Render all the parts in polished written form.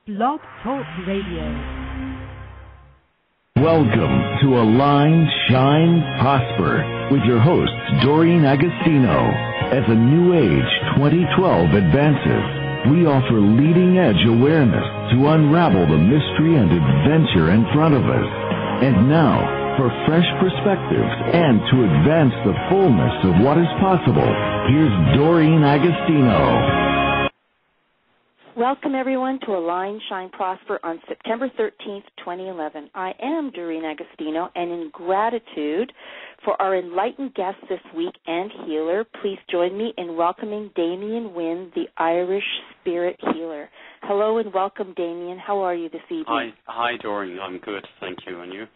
Blog Talk Radio. Welcome to Align, Shine, Prosper with your host, Doreen Agostino. As a New Age 2012 advances, we offer leading-edge awareness to unravel the mystery and adventure in front of us. And now, for fresh perspectives and to advance the fullness of what is possible, here's Doreen Agostino. Welcome, everyone, to Align, Shine, Prosper on September 13th, 2011. I am Doreen Agostino, and in gratitude for our enlightened guest this week and healer, please join me in welcoming Damien Wynne, the Irish Spirit Healer. Hello and welcome, Damien. How are you this evening? Hi, Doreen. I'm good, thank you. And you?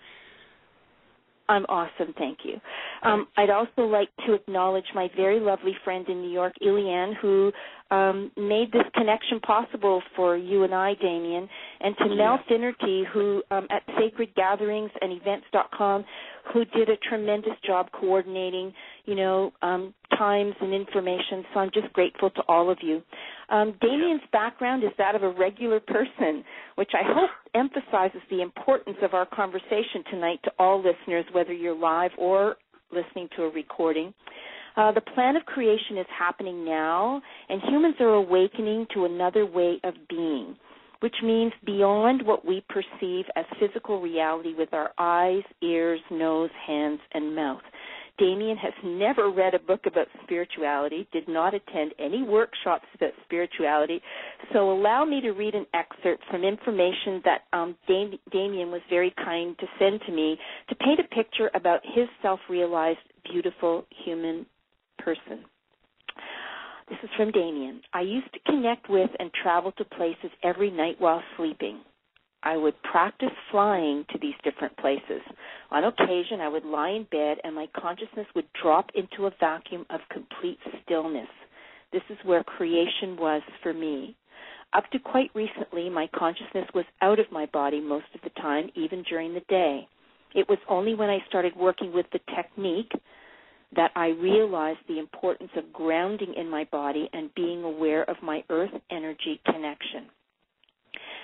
I'm awesome, thank you. I'd also like to acknowledge my very lovely friend in New York, Iliane, who made this connection possible for you and I, Damien, and to Mel Finnerty, who at Sacred Gatherings and Events.com, who did a tremendous job coordinating, times and information. So I'm just grateful to all of you. Damien's background is that of a regular person, which I hope emphasizes the importance of our conversation tonight to all listeners, whether you're live or listening to a recording. The plan of creation is happening now, and humans are awakening to another way of being, which means beyond what we perceive as physical reality with our eyes, ears, nose, hands, and mouth. Damien has never read a book about spirituality, did not attend any workshops about spirituality, so allow me to read an excerpt from information that Damien was very kind to send to me to paint a picture about his self-realized, beautiful human person. This is from Damien. I used to connect with and travel to places every night while sleeping. I would practice flying to these different places. On occasion, I would lie in bed and my consciousness would drop into a vacuum of complete stillness. This is where creation was for me. Up to quite recently, my consciousness was out of my body most of the time, even during the day. It was only when I started working with the technique that I realized the importance of grounding in my body and being aware of my earth energy connection.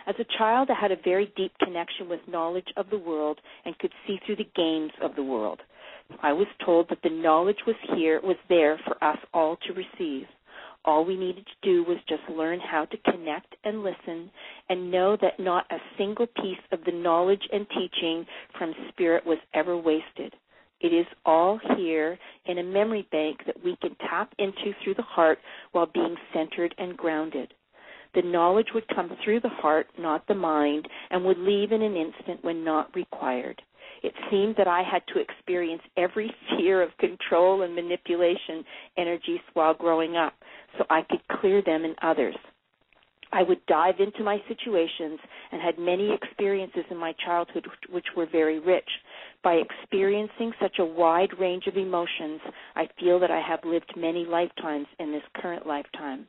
As a child, I had a very deep connection with knowledge of the world and could see through the games of the world. I was told that the knowledge was there for us all to receive. All we needed to do was just learn how to connect and listen and know that not a single piece of the knowledge and teaching from Spirit was ever wasted. It is all here in a memory bank that we can tap into through the heart while being centered and grounded. The knowledge would come through the heart, not the mind, and would leave in an instant when not required. It seemed that I had to experience every sphere of control and manipulation energies while growing up so I could clear them in others. I would dive into my situations and had many experiences in my childhood which were very rich. By experiencing such a wide range of emotions, I feel that I have lived many lifetimes in this current lifetime.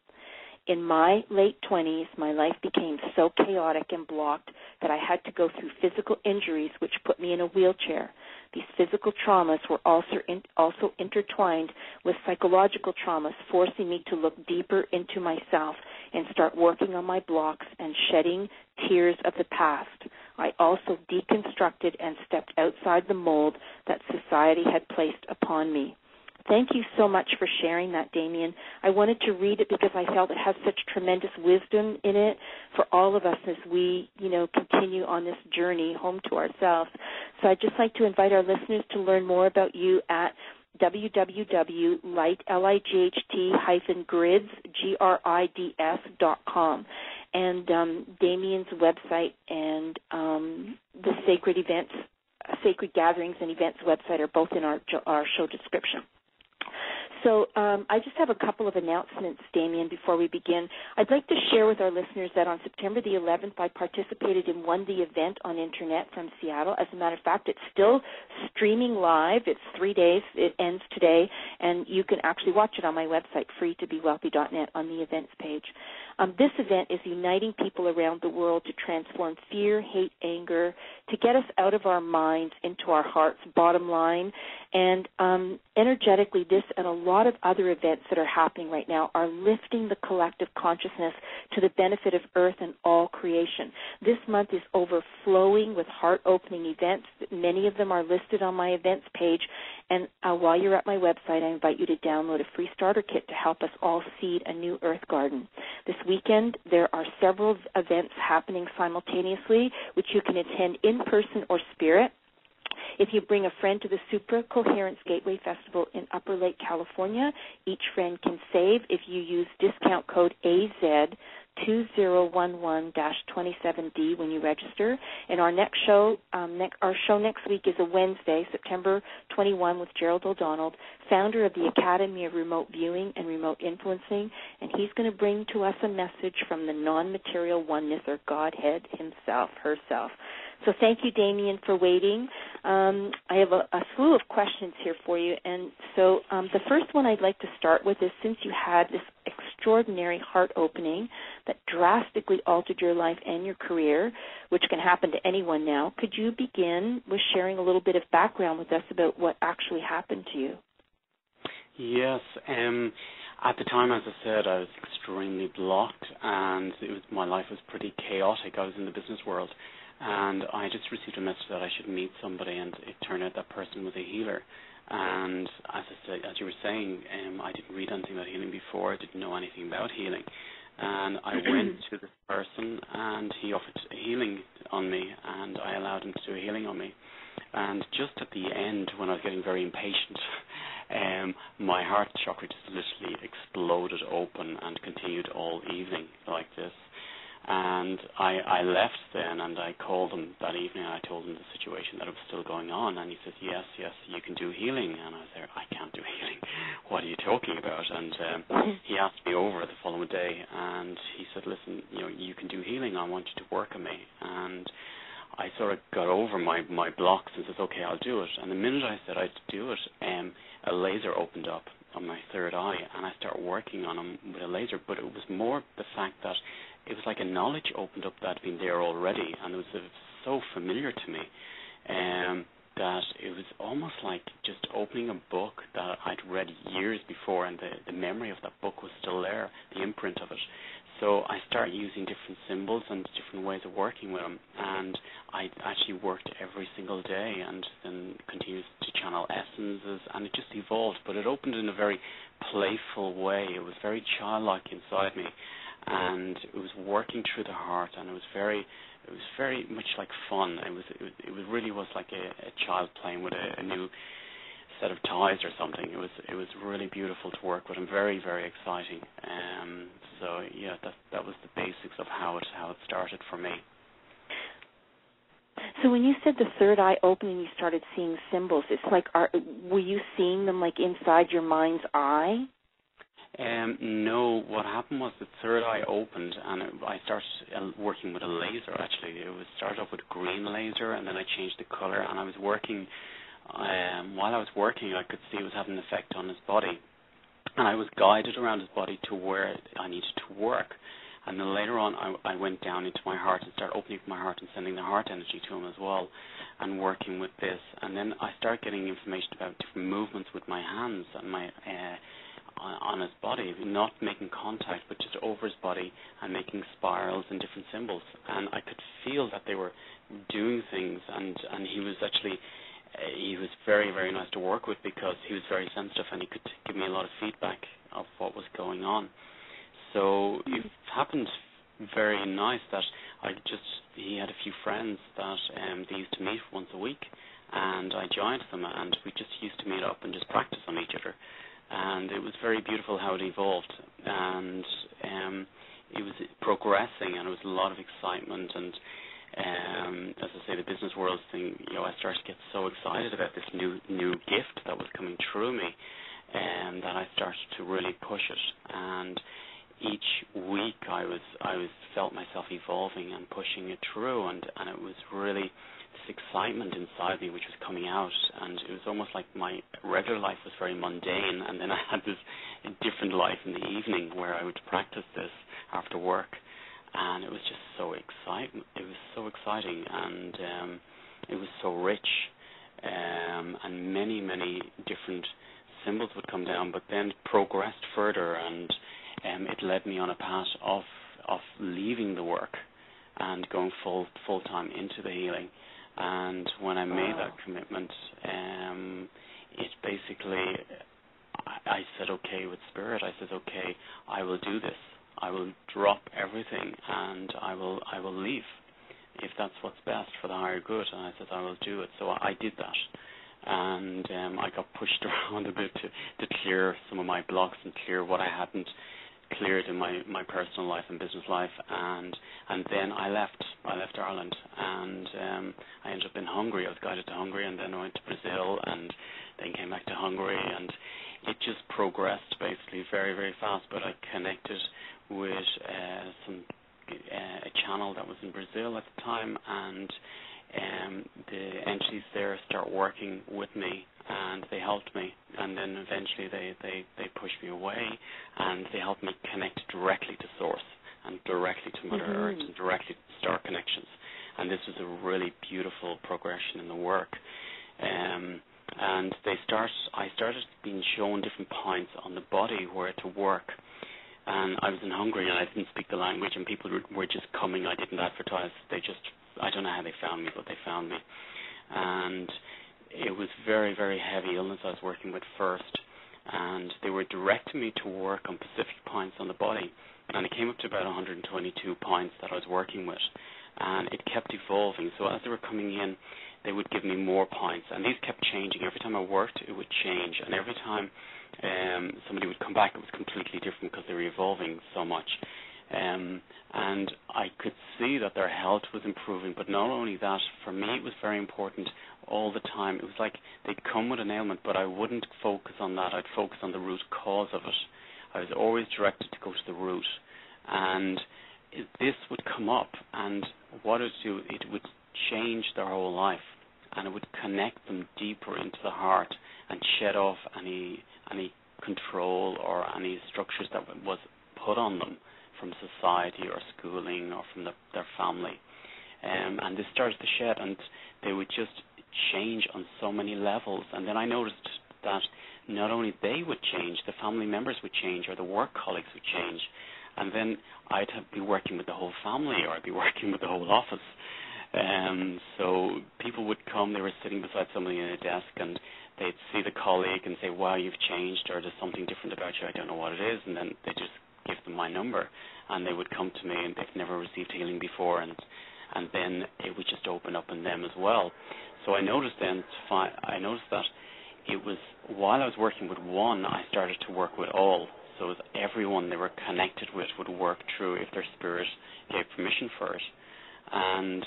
In my late 20s, my life became so chaotic and blocked that I had to go through physical injuries which put me in a wheelchair. These physical traumas were also intertwined with psychological traumas, forcing me to look deeper into myself and start working on my blocks and shedding tears of the past. I also deconstructed and stepped outside the mold that society had placed upon me. Thank you so much for sharing that, Damien. I wanted to read it because I felt it has such tremendous wisdom in it for all of us as we, continue on this journey home to ourselves. So I'd just like to invite our listeners to learn more about you at www.grids.com and Damien's website and the Sacred Gatherings and Events website are both in our show description. So I just have a couple of announcements, Damien, before we begin. I'd like to share with our listeners that on September the 11th, I participated in One the Event on Internet from Seattle. As a matter of fact, it's still streaming live. It's 3 days. It ends today, and you can actually watch it on my website, freetobewealthy.net, on the events page. This event is uniting people around the world to transform fear, hate, anger, to get us out of our minds into our hearts, bottom line. And energetically, this and a lot of other events that are happening right now are lifting the collective consciousness to the benefit of Earth and all creation. This month is overflowing with heart-opening events. Many of them are listed on my events page. And while you're at my website, I invite you to download a free starter kit to help us all seed a new Earth garden. This weekend, there are several events happening simultaneously, which you can attend in person or spirit. If you bring a friend to the Supra Coherence Gateway Festival in Upper Lake, California, each friend can save if you use discount code AZ2011-27D when you register. And our next show, our show next week is a Wednesday, September 21, with Gerald O'Donnell, founder of the Academy of Remote Viewing and Remote Influencing, and he's going to bring to us a message from the non-material oneness, or Godhead himself, herself. So thank you, Damien, for waiting. I have a slew of questions here for you. And so the first one I'd like to start with is, since you had this extraordinary heart opening that drastically altered your life and your career, which can happen to anyone now, could you begin with sharing a little bit of background with us about what actually happened to you? Yes. At the time, as I said, I was extremely blocked, and my life was pretty chaotic. I was in the business world. And I just received a message that I should meet somebody, and it turned out that person was a healer. And as you were saying, I didn't read anything about healing before. I didn't know anything about healing. And I went to this person, and he offered healing on me, and I allowed him to do a healing on me. And just at the end, when I was getting very impatient, my heart chakra just literally exploded open and continued all evening like this. And I left then, and I called him that evening, and I told him the situation, that it was still going on. And he says, yes, you can do healing. And I was there, I can't do healing. What are you talking about? And he asked me over the following day, and he said, listen, you can do healing. I want you to work on me. And I sort of got over my blocks and says, okay, I'll do it. And the minute I said I'd do it, a laser opened up on my third eye, and I started working on him with a laser. But it was more the fact that it was like a knowledge opened up that had been there already, and it was so familiar to me that it was almost like just opening a book that I'd read years before, and the memory of that book was still there, the imprint of it. So I started using different symbols and different ways of working with them, and I actually worked every single day, and then continued to channel essences, and it just evolved. But it opened in a very playful way. It was very childlike inside me, and it was working through the heart, and it was very much like fun. It really was like a child playing with a new set of toys or something. It was really beautiful to work with, and very, very exciting. So yeah, that was the basics of how it started for me. So when you said the third eye opened and you started seeing symbols, it's like, were you seeing them like inside your mind's eye? No, what happened was the third eye opened, and I started working with a laser, actually. It started off with a green laser, and then I changed the color, and I was working. While I was working, I could see it was having an effect on his body, and I was guided around his body to where I needed to work. And then later on, I went down into my heart and started opening my heart and sending the heart energy to him as well, and working with this. And then I started getting information about different movements with my hands and my on his body, not making contact, but just over his body and making spirals and different symbols. And I could feel that they were doing things, and he was actually, he was very, very nice to work with, because he was very sensitive, and he could give me a lot of feedback of what was going on. So it happened very nice that he had a few friends that they used to meet once a week, and I joined them, and we just used to meet up and just practice on each other. And it was very beautiful how it evolved, and it was progressing, and it was a lot of excitement. And as I say, the business world thing, I started to get so excited about this new gift that was coming through me, and that I started to really push it. And each week I felt myself evolving and pushing it through, and it was really this excitement inside me which was coming out, and it was almost like my regular life was very mundane, and then I had this different life in the evening where I would practice this, after work, and it was just so exciting. It was so exciting, and it was so rich, and many different symbols would come down, but then it progressed further, and it led me on a path of leaving the work and going full time into the healing. And when I made that commitment, it basically, I said okay with Spirit. I said, okay, I will do this. I will drop everything and I will leave if that's what's best for the higher good. And I said I will do it. So I did that, and I got pushed around a bit to clear some of my blocks and clear what I hadn't cleared in my personal life and business life, and then I left Ireland, and I ended up in Hungary. I was guided to Hungary, and then I went to Brazil, and then came back to Hungary, and it just progressed basically very, very fast. But I connected with a channel that was in Brazil at the time, and the entities there start working with me, and they helped me, and then eventually they pushed me away, and they helped me connect directly to Source and directly to Mother Earth and directly to star connections. And this was a really beautiful progression in the work. And I started being shown different points on the body where to work. And I was in Hungary, and I didn't speak the language, and people were just coming. I didn't advertise. I don't know how they found me, but they found me. And it was very, very heavy illness I was working with first, and they were directing me to work on specific points on the body, and it came up to about 122 points that I was working with, and it kept evolving. So as they were coming in, they would give me more points, and these kept changing. Every time I worked, it would change, and every time somebody would come back, it was completely different because they were evolving so much. And I could see that their health was improving, but not only that, for me it was very important all the time. It was like they'd come with an ailment, but I wouldn't focus on that. I'd focus on the root cause of it. I was always directed to go to the root, and this would come up, and what it would do, it would change their whole life, and it would connect them deeper into the heart and shed off any control or any structures that was put on them from society or schooling or from their family. And this started to shed, and they would just change on so many levels. And then I noticed that not only they would change, the family members would change, or the work colleagues would change. And then I'd be working with the whole family, or I'd be working with the whole office. So people would come, they were sitting beside somebody in a desk, and they'd see the colleague and say, wow, you've changed, or there's something different about you, I don't know what it is. And then they just give them my number, and they would come to me, and they've never received healing before, and then it would just open up in them as well. So I noticed that it was, while I was working with one, I started to work with all. So it was everyone they were connected with would work through if their spirit gave permission for it. And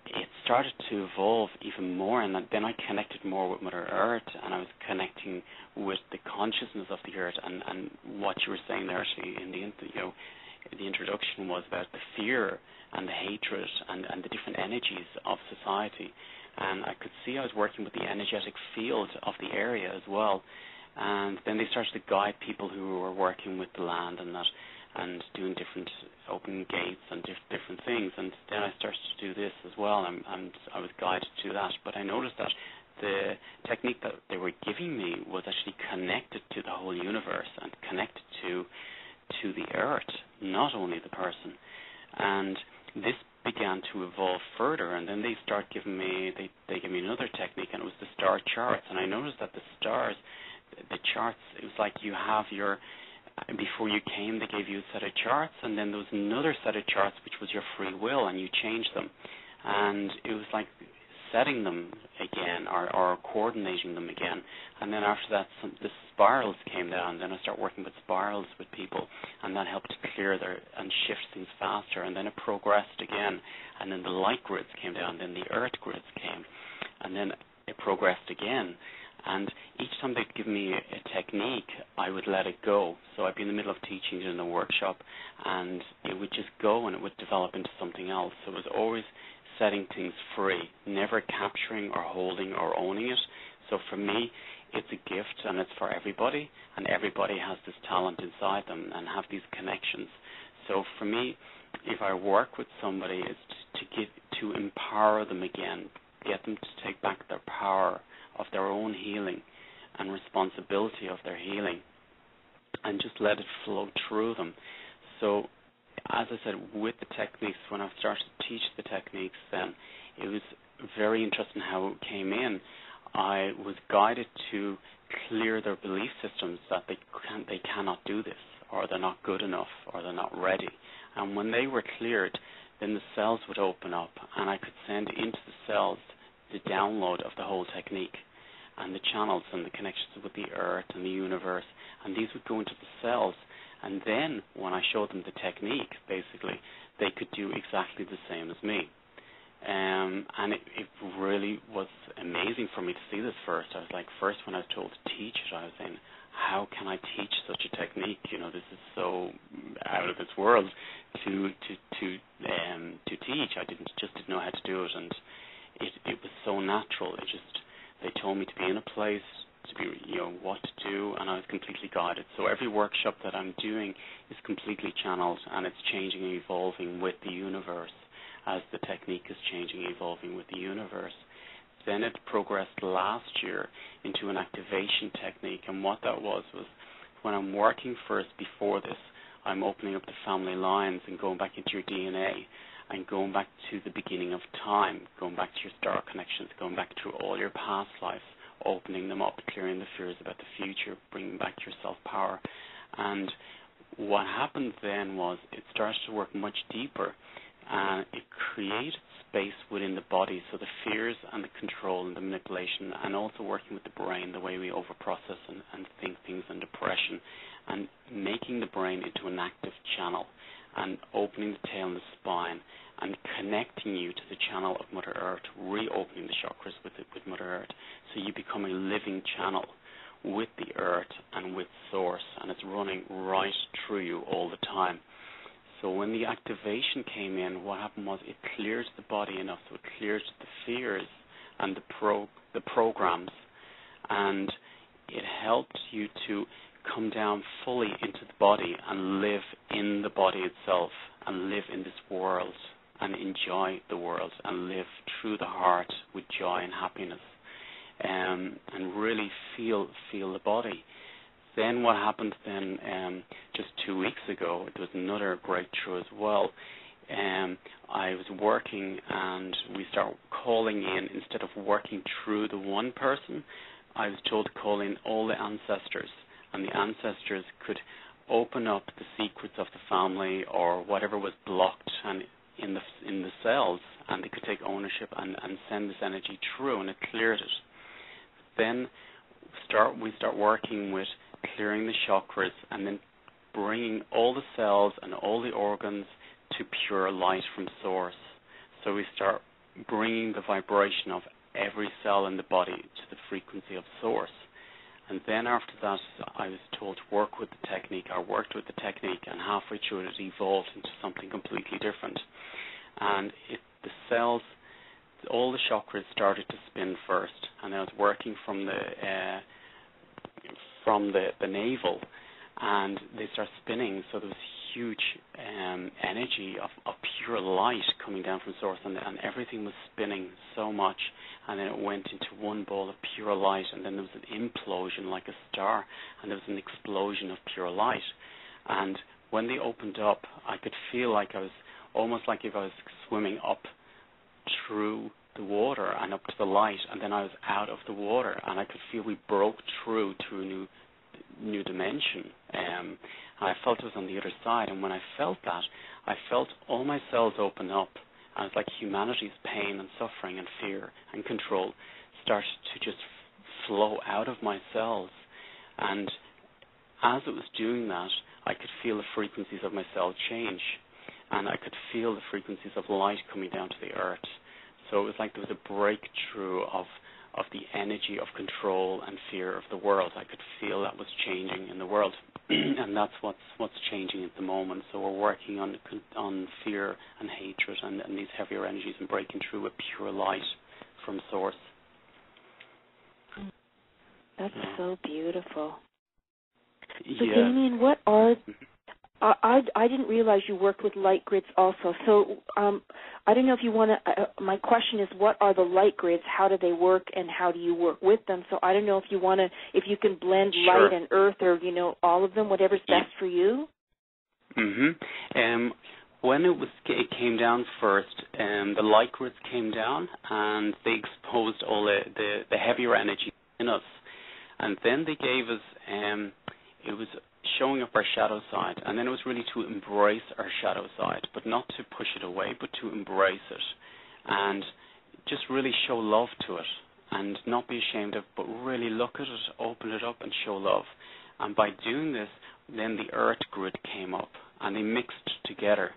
it started to evolve even more, and then I connected more with Mother Earth, and I was connecting with the consciousness of the Earth. And what you were saying there, actually, in the introduction, was about the fear and the hatred and the different energies of society. And I could see I was working with the energetic field of the area as well. And then they started to guide people who were working with the land and that, and doing different open gates and different things. And then I started to do this as well, and I was guided to that. But I noticed that the technique that they were giving me was actually connected to the whole universe and connected to the earth, not only the person. And this began to evolve further, and then they start giving me, they gave me another technique, and it was the star charts. And I noticed that the stars, the charts, it was like you have your, before you came, they gave you a set of charts, and then there was another set of charts which was your free will, and you changed them. And it was like setting them again, or coordinating them again. And then after that, the spirals came down. Then I started working with spirals with people, and that helped to clear and shift things faster. And then it progressed again. And then the light grids came down. Then the earth grids came. And then it progressed again. And each time they'd give me a technique, I would let it go. So I'd be in the middle of teaching in a workshop, and it would just go, and it would develop into something else. So it was always setting things free, never capturing or holding or owning it. So for me, it's a gift, and it's for everybody, and everybody has this talent inside them and have these connections. So for me, if I work with somebody, it's to empower them again, get them to take back their power of their own healing and responsibility of their healing, and just let it flow through them. So, as I said, with the techniques, when I started to teach the techniques, then it was very interesting how it came in. I was guided to clear their belief systems that they cannot do this, or they're not good enough, or they're not ready. And when they were cleared, then the cells would open up, and I could send into the cells the download of the whole technique, and the channels and the connections with the earth and the universe, and these would go into the cells. And then when I showed them the technique, basically, they could do exactly the same as me. And it really was amazing for me to see this first. I was like, first when I was told to teach it, I was saying, how can I teach such a technique? You know, this is so out of this world to teach. I didn't know how to do it, and it was so natural. They told me to be in a place, to be, what to do, and I was completely guided. So every workshop that I'm doing is completely channeled, and it's changing and evolving with the universe as the technique is changing and evolving with the universe. Then it progressed last year into an activation technique, and what that was when I'm working first before this, I'm opening up the family lines and going back into your DNA and going back to the beginning of time, going back to your star connections, going back through all your past lives, opening them up, clearing the fears about the future, bringing back your self-power. And what happened then was it started to work much deeper, and it created space within the body, so the fears and the control and the manipulation, and also working with the brain, the way we overprocess and think things, and depression, and making the brain into an active channel, and opening the tail and the spine, and connecting you to the channel of Mother Earth, reopening the chakras with Mother Earth, so you become a living channel with the Earth and with Source, and it's running right through you all the time. So when the activation came in, what happened was it clears the body enough, so it clears the fears and the programs, and it helps you to come down fully into the body and live in the body itself, and live in this world, and enjoy the world, and live through the heart with joy and happiness, and really feel the body. Then what happened then, just 2 weeks ago, it was another breakthrough as well. I was working, and we started calling in, instead of working through the one person, I was told to call in all the ancestors, and the ancestors could open up the secrets of the family or whatever was blocked and in the cells, and they could take ownership and send this energy through, and it cleared it. Then we start working with clearing the chakras, and then bringing all the cells and all the organs to pure light from Source. So we start bringing the vibration of every cell in the body to the frequency of Source. And then after that, I was told to work with the technique. I worked with the technique, and halfway through it evolved into something completely different. And the cells, all the chakras started to spin first, and I was working from the navel, and they start spinning, so there was huge energy of pure light coming down from Source, and everything was spinning so much, and then it went into one ball of pure light, and then there was an implosion like a star, and there was an explosion of pure light. And when they opened up, I could feel like I was almost like if I was swimming up through the water and up to the light, and then I was out of the water, and I could feel we broke through to a new dimension. I felt it was on the other side, and when I felt that, I felt all my cells open up, and it's like humanity's pain and suffering and fear and control started to just flow out of my cells. And as it was doing that, I could feel the frequencies of my cell change, and I could feel the frequencies of light coming down to the earth. So it was like there was a breakthrough of the energy of control and fear of the world. I could feel that was changing in the world, and that's what's changing at the moment. So we're working on fear and hatred and these heavier energies, and breaking through with pure light from Source. That's so beautiful. So yeah. Damien, what are I didn't realize you worked with light grids also. So I don't know if you want to, my question is, what are the light grids? How do they work, and how do you work with them? So I don't know if you want to, if you can blend light and earth, or, all of them, whatever's best for you. When it came down first, the light grids came down, and they exposed all the heavier energy in us. And then they gave us, it was showing up our shadow side, and then it was really to embrace our shadow side, but not to push it away, but to embrace it, and just really show love to it, and not be ashamed of, but really look at it, open it up, and show love. And by doing this, then the earth grid came up, and they mixed together.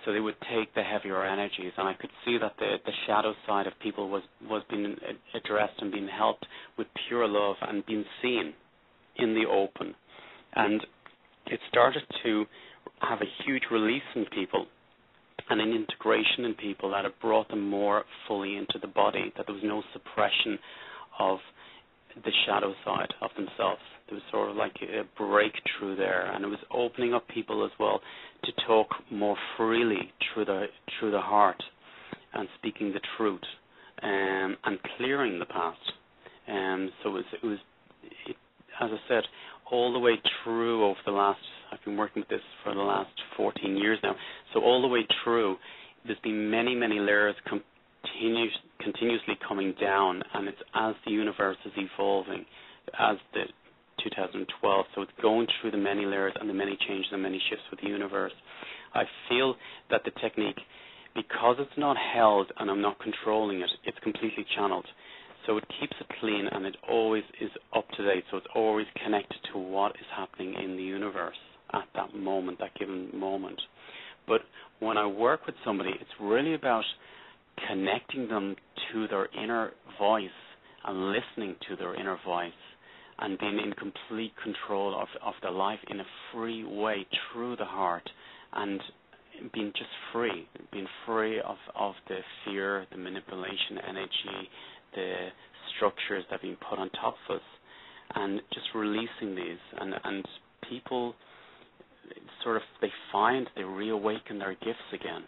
So they would take the heavier energies, and I could see that the shadow side of people was being addressed and being helped with pure love and being seen in the open. And it started to have a huge release in people and an integration in people that it brought them more fully into the body, that there was no suppression of the shadow side of themselves. There was sort of like a breakthrough there, and it was opening up people as well to talk more freely through the heart and speaking the truth and clearing the past. So it was, as I said, all the way through over the last, I've been working with this for the last 14 years now, so all the way through, there's been many, many layers continuously coming down, and it's as the universe is evolving, as the 2012, so it's going through the many layers and the many changes and many shifts with the universe. I feel that the technique, because it's not held and I'm not controlling it, it's completely channeled. So it keeps it clean, and it always is up to date, so it's always connected to what is happening in the universe at that moment, that given moment. But when I work with somebody, it's really about connecting them to their inner voice and listening to their inner voice and being in complete control of their life in a free way through the heart, and being just free, being free of the fear, the manipulation energy, the structures that have been put on top of us, and just releasing these. And people sort of, they reawaken their gifts again,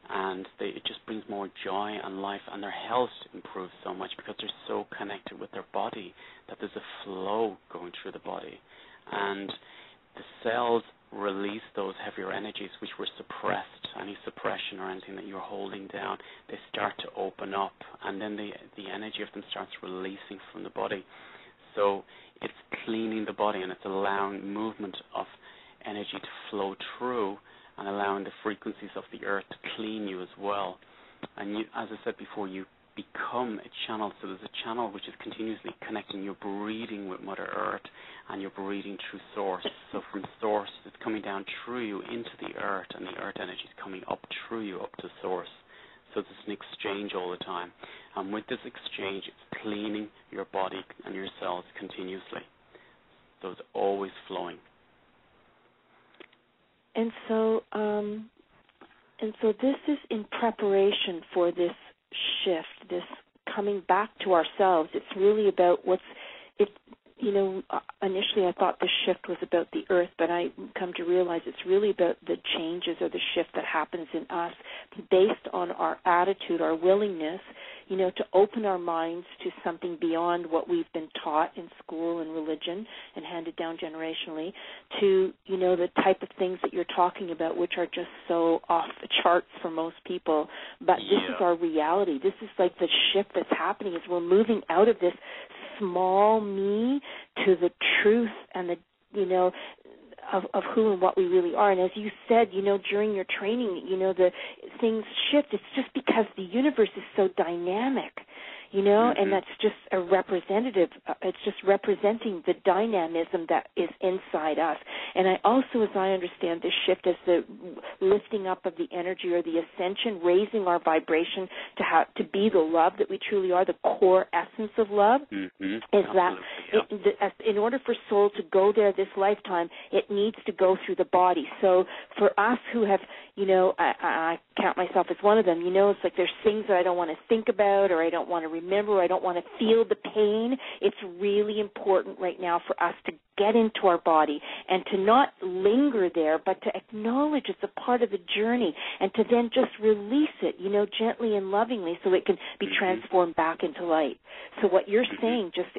and it just brings more joy and life, and their health improves so much because they're so connected with their body that there's a flow going through the body, and the cells release those heavier energies which were suppressed, any suppression or anything that you're holding down. They start to open up, and then the energy of them starts releasing from the body. So it's cleaning the body, and it's allowing movement of energy to flow through, and allowing the frequencies of the earth to clean you as well. And you, as I said before, you become a channel. So there's a channel which is continuously connecting. You're breathing with Mother Earth, and you're breathing through Source. So from Source, it's coming down through you into the earth, and the earth energy is coming up through you up to Source. So there's an exchange all the time. And with this exchange, it's cleaning your body and your cells continuously. So it's always flowing. And so this is in preparation for this shift, this coming back to ourselves. It's really about initially I thought the shift was about the earth, but I come to realize it's really about the changes or the shift that happens in us based on our attitude, our willingness, to open our minds to something beyond what we've been taught in school and religion and handed down generationally, to, the type of things that you're talking about, which are just so off the charts for most people. But this is our reality. This is like the shift that's happening, is we're moving out of this small me to the truth and the, of who and what we really are. And as you said, during your training, the things shift. It's just because the universe is so dynamic, and that's just a representative. It's just representing the dynamism that is inside us. And I also, as I understand this shift, as the lifting up of the energy or the ascension, raising our vibration to be the love that we truly are, the core essence of love, is that in order for soul to go there this lifetime, it needs to go through the body. So for us who have, I count myself as one of them, it's like there's things that I don't want to think about, or I don't want to remember, or I don't want to feel the pain. It's really important right now for us to get into our body and to not linger there, but to acknowledge it's a part of the journey and to then just release it, gently and lovingly so it can be transformed back into light. So what you're saying just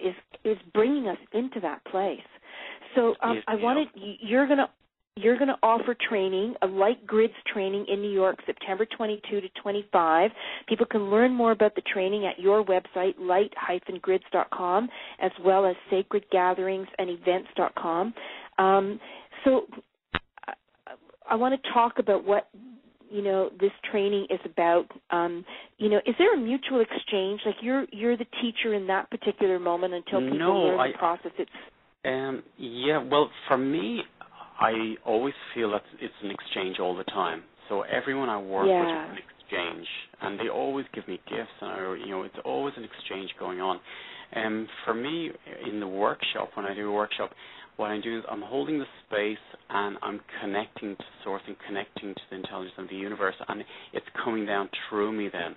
is bringing us into that place. So you're going to offer training, a light GRIDS training in New York, September 22 to 25. People can learn more about the training at your website, light-grids.com, as well as sacredgatherings and events.com. So I want to talk about what this training is about. Is there a mutual exchange? Like you're the teacher in that particular moment until people learn the process. Well, for me, I always feel that it's an exchange all the time. So everyone I work with is an exchange, and they always give me gifts, and it's always an exchange going on. For me, in the workshop, when I do a workshop, what I'm doing is I'm holding the space and I'm connecting to source and connecting to the intelligence of the universe, and it's coming down through me then.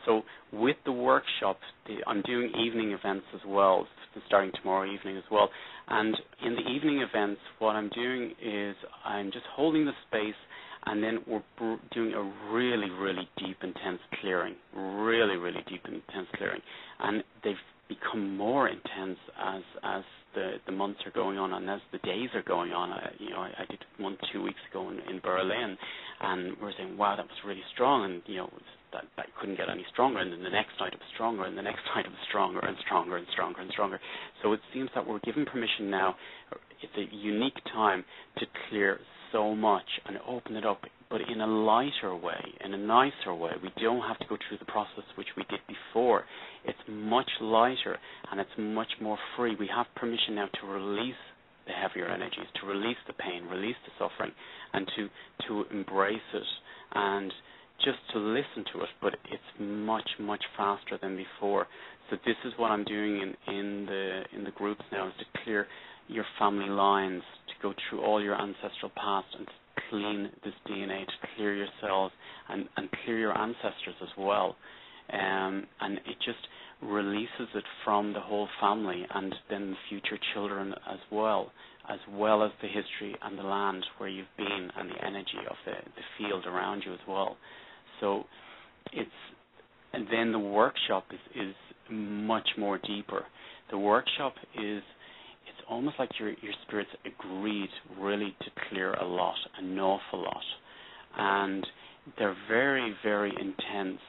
So with the workshop, I'm doing evening events as well, starting tomorrow evening as well. And in the evening events, what I'm doing is I'm just holding the space, and then we're doing a really, really deep, intense clearing, really, really deep, intense clearing. And they've become more intense as the months are going on and as the days are going on. I did one 2 weeks ago in Berlin, and we were saying, wow, that was really strong, and that couldn't get any stronger, and then the next night it was stronger, and the next night it was stronger and stronger and stronger and stronger. So it seems that we're given permission now. It's a unique time to clear so much and open it up, but in a lighter way, in a nicer way. We don't have to go through the process which we did before. It's much lighter and it's much more free. We have permission now to release the heavier energies, to release the pain, release the suffering, and to embrace it and just to listen to it. But it's much, much faster than before. So this is what I'm doing in the groups now, is to clear your family lines, to go through all your ancestral past and to clean this DNA, to clear yourselves and clear your ancestors as well. And it just releases it from the whole family and then the future children as well as the history and the land where you've been and the energy of the field around you as well. So and then the workshop is much more deeper. The workshop it's almost like your spirits agreed really to clear a lot, an awful lot. And they're very, very intense.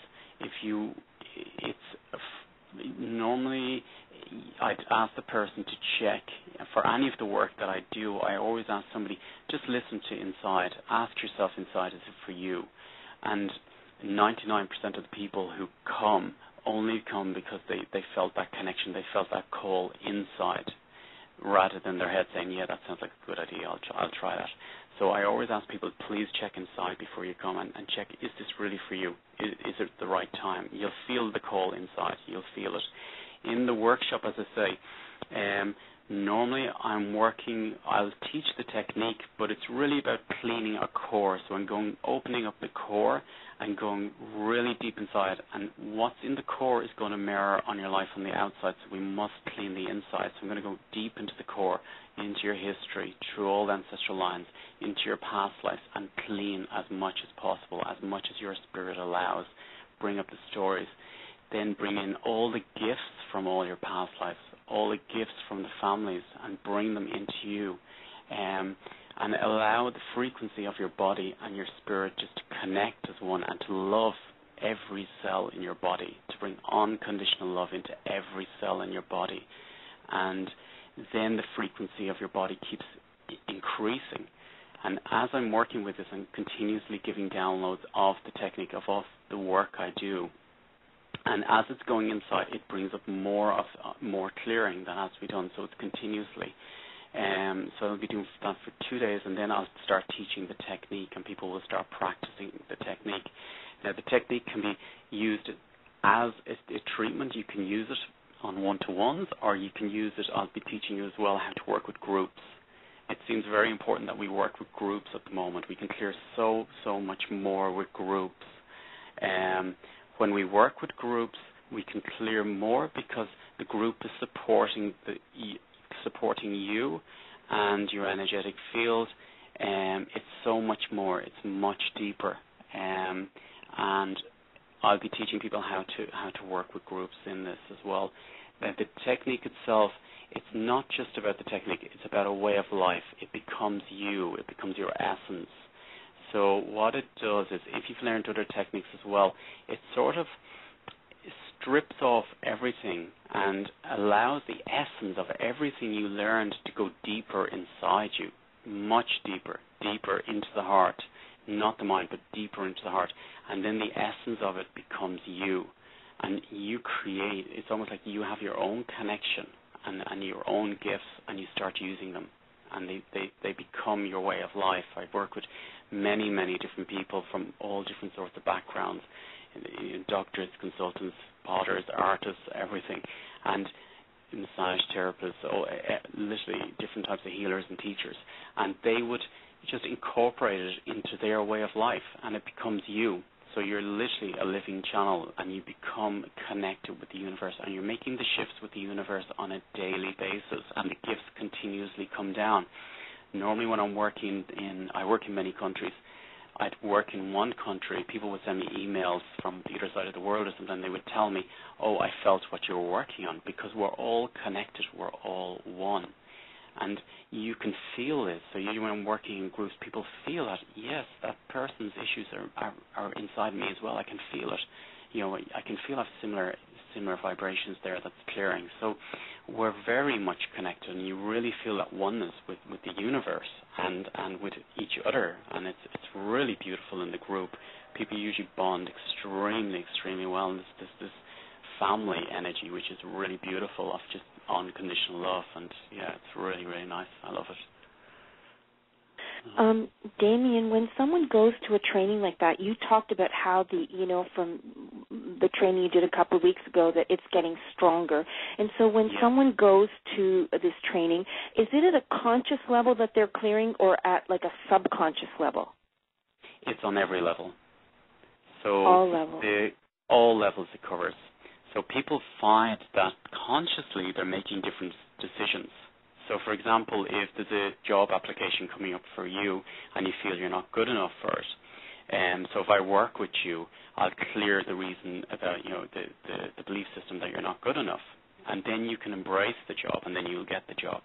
Normally I'd ask the person to check. For any of the work that I do, I always ask somebody, just listen to inside. Ask yourself inside, is it for you? And 99% of the people who come only come because they felt that connection, they felt that call inside, rather than their head saying, yeah, that sounds like a good idea, I'll try that. So I always ask people, please check inside before you come and check, is this really for you? Is it the right time? You'll feel the call inside. You'll feel it. In the workshop, as I say, normally I'll teach the technique, but it's really about cleaning a core. So I'm opening up the core and going really deep inside. And what's in the core is going to mirror on your life on the outside, so we must clean the inside. So I'm going to go deep into the core, into your history, through all the ancestral lines, into your past lives, and clean as much as possible, as much as your spirit allows. Bring up the stories. Then bring in all the gifts from all your past lives, all the gifts from the families, and bring them into you. And allow the frequency of your body and your spirit just to connect as one and to love every cell in your body, to bring unconditional love into every cell in your body. And then the frequency of your body keeps increasing. And as I'm working with this, I'm continuously giving downloads of the technique, of the work I do. And as it's going inside, it brings up more clearing that has to be done. So it's continuously. So I'll be doing that for 2 days, and then I'll start teaching the technique, and people will start practicing the technique. Now, the technique can be used as a treatment. You can use it on one-to-ones, or you can use it, I'll be teaching you as well how to work with groups. It seems very important that we work with groups at the moment. We can clear so much more with groups. When we work with groups, we can clear more because the group is supporting the supporting you and your energetic field. It's so much more. It's much deeper. And I'll be teaching people how to work with groups in this as well. The technique itself, it's not just about the technique. It's about a way of life. It becomes you. It becomes your essence. So what it does is, if you've learned other techniques as well, it sort of strips off everything and allows the essence of everything you learned to go deeper inside you, much deeper, deeper into the heart, not the mind, but deeper into the heart. And then the essence of it becomes you. And you create, it's almost like you have your own connection and your own gifts, and you start using them. And they become your way of life. I've worked with many, many different people from all different sorts of backgrounds, doctors, consultants, potters, artists, everything, and massage therapists, literally different types of healers and teachers. And they would just incorporate it into their way of life, and it becomes you. So you're literally a living channel, and you become connected with the universe, and you're making the shifts with the universe on a daily basis, and the gifts continuously come down. Normally when I work in many countries. I'd work in one country, people would send me emails from the other side of the world or something, they would tell me, oh, I felt what you were working on, because we're all connected, we're all one. And you can feel this. So usually when I'm working in groups, people feel that, yes, that person's issues are inside me as well. I can feel it. I can feel I have similar vibrations there that's clearing. So we're very much connected, and you really feel that oneness with the universe and with each other. And it's really beautiful in the group. People usually bond extremely well. And there's this family energy, which is really beautiful, of just unconditional love. And yeah, it's really, really nice. I love it. Damien, when someone goes to a training like that, you talked about how from the training you did a couple of weeks ago, that it's getting stronger. And so when someone goes to this training, is it at a conscious level that they're clearing, or at like a subconscious level? It's on every level. So all levels. All levels it covers. So people find that consciously they're making different decisions. So, for example, if there's a job application coming up for you and you feel you're not good enough for it, so if I work with you, I'll clear the reason about, the belief system that you're not good enough. And then you can embrace the job, and then you'll get the job.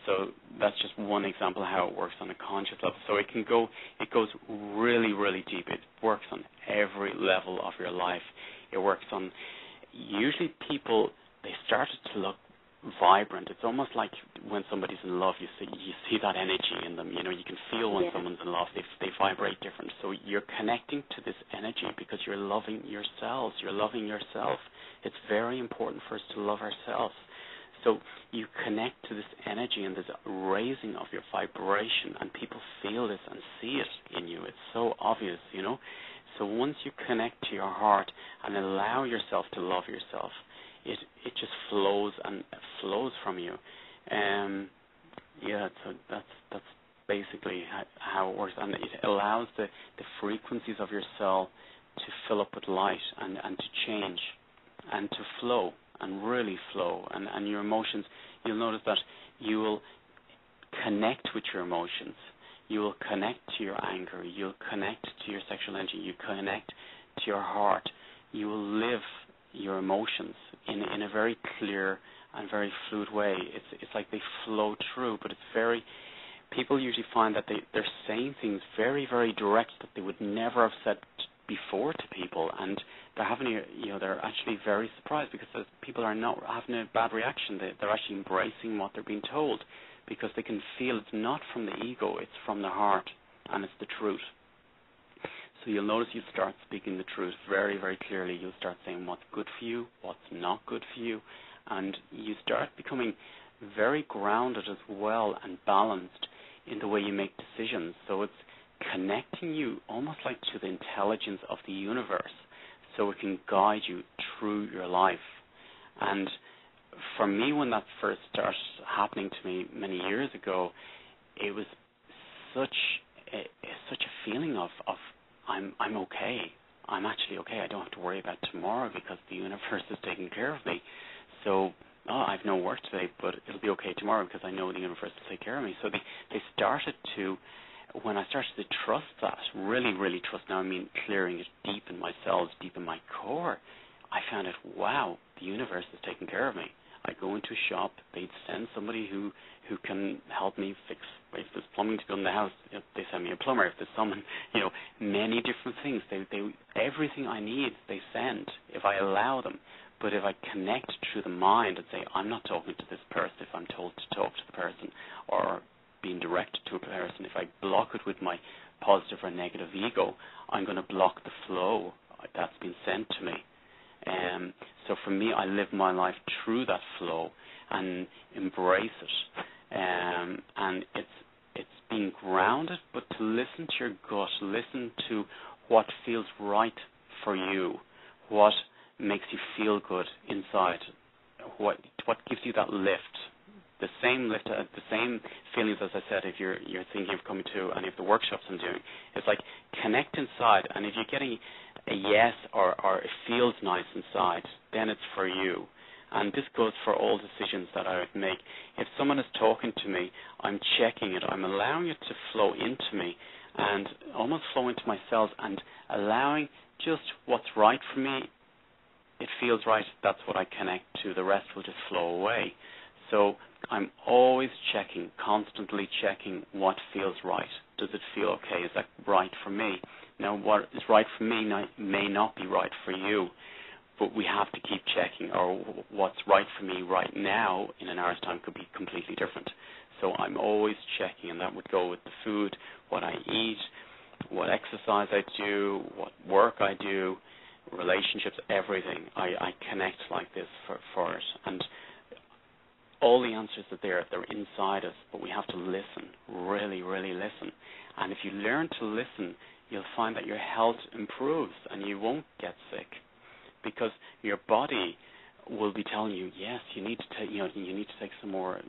So that's just one example of how it works on a conscious level. So it goes really, really deep. It works on every level of your life. It works on, usually people, they started to look vibrant. It's almost like when somebody's in love, you see that energy in them. You can feel when someone's in love. They vibrate different. So you're connecting to this energy because you're loving yourselves. You're loving yourself. It's very important for us to love ourselves. So you connect to this energy and this raising of your vibration, and people feel this and see it in you. It's so obvious, So once you connect to your heart and allow yourself to love yourself, it just flows from you. So that's basically how it works, and it allows the frequencies of your cell to fill up with light and to change and to flow and really flow. And your emotions, you'll notice that you will connect with your emotions. You will connect to your anger. You'll connect to your sexual energy. You connect to your heart. You will live your emotions in a very clear and very fluid way. It's like they flow through, but people usually find that they're saying things very, very direct that they would never have said before to people, and they're actually very surprised because people are not having a bad reaction. They're actually embracing what they're being told because they can feel it's not from the ego, it's from the heart, and it's the truth. So you'll notice you start speaking the truth very, very clearly. You'll start saying what's good for you, what's not good for you, and you start becoming very grounded as well and balanced in the way you make decisions. So it's connecting you almost like to the intelligence of the universe so it can guide you through your life. And for me, when that first started happening to me many years ago, it was such a feeling of I'm okay. I'm actually okay. I don't have to worry about tomorrow because the universe is taking care of me. So I've no work today, but it'll be okay tomorrow because I know the universe will take care of me. So they started to, when I started to trust that, really, really trust, now I mean clearing it deep in my cells, deep in my core, I found it, wow, the universe is taking care of me. I go into a shop, they'd send somebody who can help me fix, if there's plumbing to be done in the house, they send me a plumber. If there's someone, many different things. They everything I need, they send, if I allow them. But if I connect through the mind and say, I'm not talking to this person if I'm told to talk to the person, or being directed to a person, if I block it with my positive or negative ego, I'm going to block the flow that's been sent to me. So for me, I live my life through that flow and embrace it. And it's being grounded, but to listen to your gut, listen to what feels right for you, what makes you feel good inside, what gives you that lift. The same lift, the same feelings, as I said, if you're thinking of coming to any of the workshops I'm doing. It's like connect inside, and if you're getting a yes or it feels nice inside, then it's for you. And this goes for all decisions that I would make. If someone is talking to me, I'm checking it. I'm allowing it to flow into me and almost flow into my cells and allowing just what's right for me. It feels right. That's what I connect to. The rest will just flow away. So I'm always checking, constantly checking what feels right. Does it feel okay? Is that right for me? Now, what is right for me may not be right for you, but we have to keep checking, or what's right for me right now in an hour's time could be completely different. So I'm always checking, and that would go with the food, what I eat, what exercise I do, what work I do, relationships, everything. I connect like this for it. And all the answers are there. They're inside us, but we have to listen, really, really listen. And if you learn to listen, you'll find that your health improves and you won't get sick, because your body will be telling you, yes, you need to take, you need to take some more,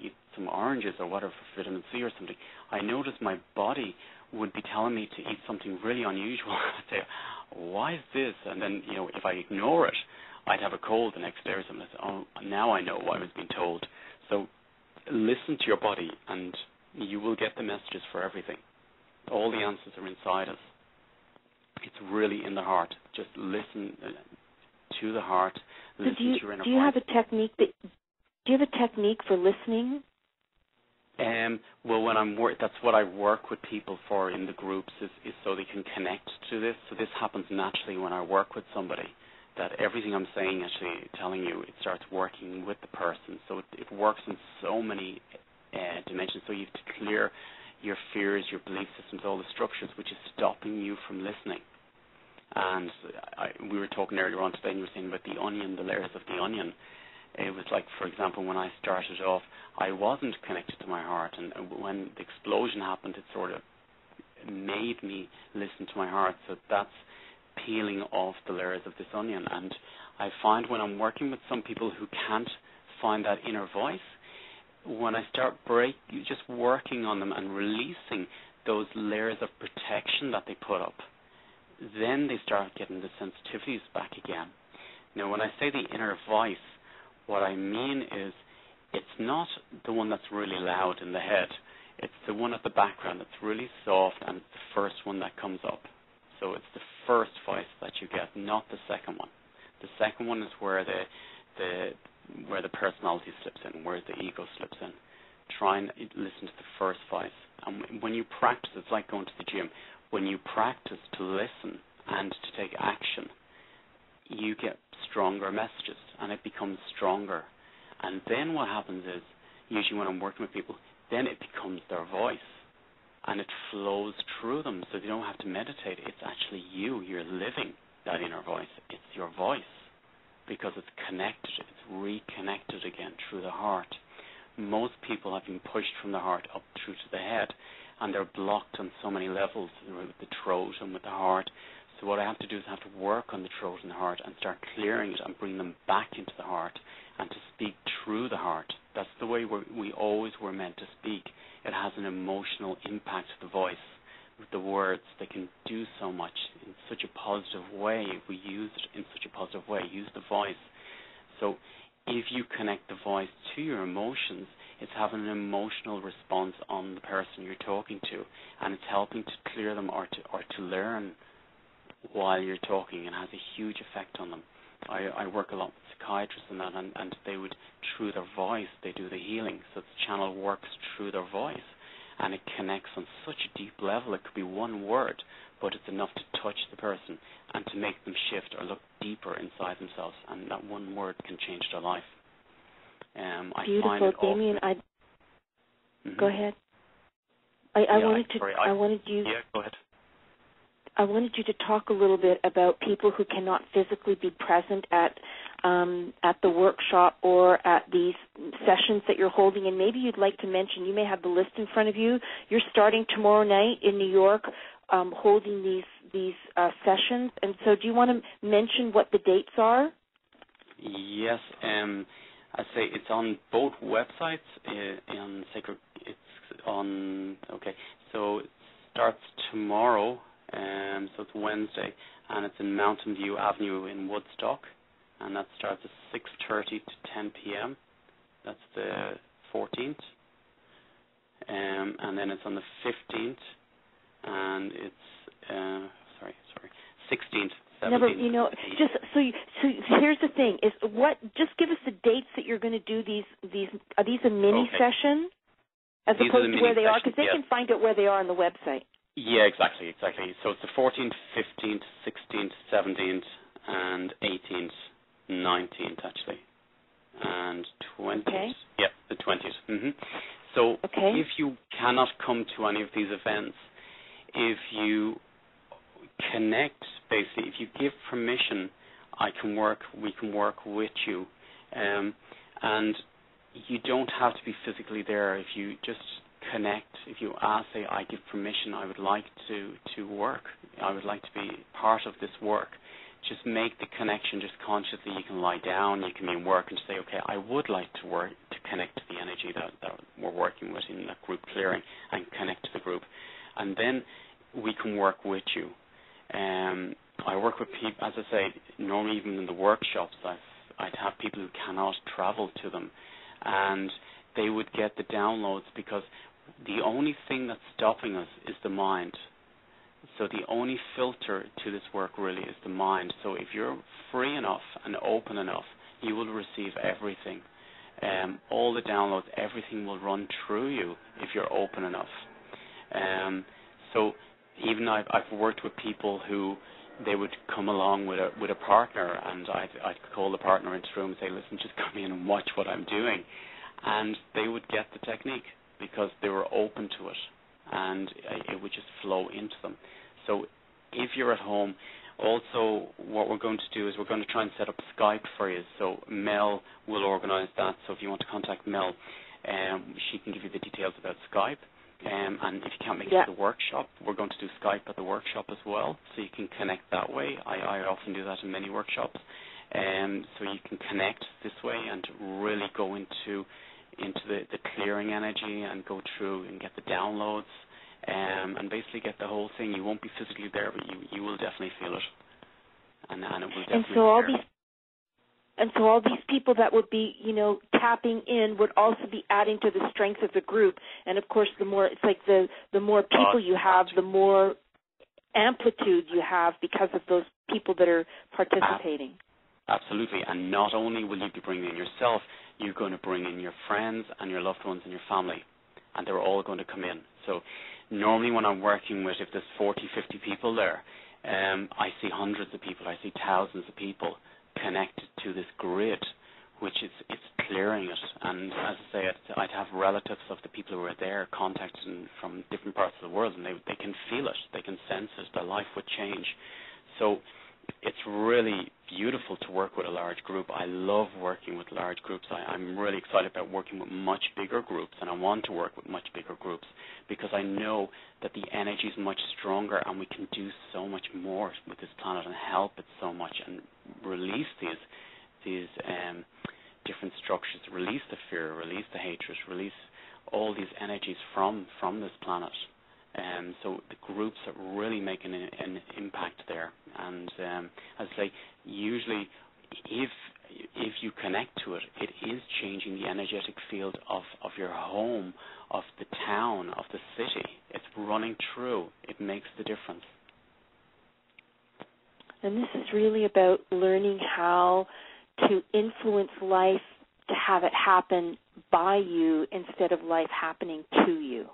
eat some oranges or whatever, vitamin C or something. I noticed my body would be telling me to eat something really unusual. I'd say, why is this? And then, if I ignore it, I'd have a cold the next day or something. I'd say, oh, now I know what I was being told. So listen to your body, and you will get the messages for everything. All the answers are inside us. It's really in the heart. Just listen to the heart. Listen to your inner voice. Do you have a technique for listening? Well, when that's what I work with people for in the groups is so they can connect to this. So this happens naturally when I work with somebody, that everything I'm saying, actually telling you, it starts working with the person. So it works in so many dimensions. So you have to clear your fears, your belief systems, all the structures, which is stopping you from listening. And we were talking earlier on today, and you were saying about the onion, the layers of the onion. It was like, for example, when I started off, I wasn't connected to my heart, and when the explosion happened, it sort of made me listen to my heart. So that's peeling off the layers of this onion. And I find when I'm working with some people who can't find that inner voice, when I start just working on them and releasing those layers of protection that they put up, then they start getting the sensitivities back again. Now, when I say the inner voice, what I mean is it's not the one that's really loud in the head. It's the one at the background that's really soft, and it's the first one that comes up. So it's the first voice that you get, not the second one. The second one is where the personality slips in, where the ego slips in. Try and listen to the first voice. And when you practice, it's like going to the gym. When you practice to listen and to take action, you get stronger messages, and it becomes stronger. And then what happens is, usually when I'm working with people, then it becomes their voice, and it flows through them, so they don't have to meditate. It's actually you. You're living that inner voice. It's your voice, because it's connected. It's reconnected again through the heart. Most people have been pushed from the heart up through to the head, and they're blocked on so many levels with the throat and with the heart. So what I have to do is I have to work on the throat and the heart and start clearing it and bring them back into the heart and to speak through the heart. That's the way we always were meant to speak. It has an emotional impact, the voice, with the words. They can do so much in such a positive way if we use it in such a positive way, use the voice. So if you connect the voice to your emotions, it's having an emotional response on the person you're talking to, and it's helping to clear them or to learn while you're talking, and has a huge effect on them. I work a lot with psychiatrists and that, and they would, through their voice, they do the healing. So the channel works through their voice, and it connects on such a deep level. It could be one word, but it's enough to touch the person and to make them shift or look deeper inside themselves, and that one word can change their life. Beautiful, Damien. Go ahead. I wanted you. Yeah, go ahead. I wanted you to talk a little bit about people who cannot physically be present at the workshop or at these sessions that you're holding, and maybe you'd like to mention, you may have the list in front of you, you're starting tomorrow night in New York holding these sessions, and so do you want to mention what the dates are? Yes, I say it's on both websites. So it starts tomorrow. So it's Wednesday, and it's in Mountain View Avenue in Woodstock, and that starts at 6:30 to 10 p.m. That's the 14th, and then it's on the 15th, and it's 16th. 17th. Just so here's the thing: is what? Just give us the dates that you're going to do these. Are these a mini session, as these opposed to where they are? Because they can find out where they are on the website. Yeah, exactly. So it's the 14th, 15th, 16th, 17th, and 18th, 19th, actually, and 20th. Okay. Yeah, the 20th. Mm-hmm. So if you cannot come to any of these events, if you connect, basically, if you give permission, we can work with you, and you don't have to be physically there. If you just connect, if you ask, say, I give permission, I would like to work, I would like to be part of this work, just make the connection just consciously. You can lie down, you can be in work and say, okay, I would like to work, to connect to the energy that we're working with in that group clearing, and connect to the group, and then we can work with you. I work with people, as I say, normally even in the workshops, I'd have people who cannot travel to them, and they would get the downloads, because the only thing that's stopping us is the mind. So the only filter to this work really is the mind. So if you're free enough and open enough, you will receive everything. All the downloads, everything will run through you if you're open enough. So even I've worked with people who they would come along with a partner, and I'd call the partner into the room and say, listen, just come in and watch what I'm doing. And they would get the technique because they were open to it, and it would just flow into them. So if you're at home, also what we're going to do is we're going to try and set up Skype for you. So Mel will organize that. So if you want to contact Mel, she can give you the details about Skype. And if you can't make it to the workshop, we're going to do Skype at the workshop as well, so you can connect that way. I often do that in many workshops. So you can connect this way and really go into the clearing energy and go through and get the downloads, and basically get the whole thing. You won't be physically there, but you will definitely feel it, and it will definitely. And so all these people that would be, tapping in would also be adding to the strength of the group. And of course, the more people you have, the more amplitude you have because of those people that are participating. Absolutely. And not only will you be bringing in yourself, you're going to bring in your friends and your loved ones and your family, and they're all going to come in. So normally when I'm working with, if there's 40, 50 people there, I see hundreds of people, I see thousands of people connected to this grid, which it's clearing it. And as I say, I'd have relatives of the people who are there contacting from different parts of the world, and they can feel it, they can sense it, their life would change. So it's really beautiful to work with a large group. I love working with large groups. I'm really excited about working with much bigger groups, and I want to work with much bigger groups because I know that the energy is much stronger, and we can do so much more with this planet and help it so much, and release these different structures, release the fear, release the hatred, release all these energies from this planet. So the groups are really making an impact there. And as I say, usually if if you connect to it, it is changing the energetic field of your home, of the town, of the city. It's running through. It makes the difference. And this is really about learning how to influence life to have it happen by you instead of life happening to you.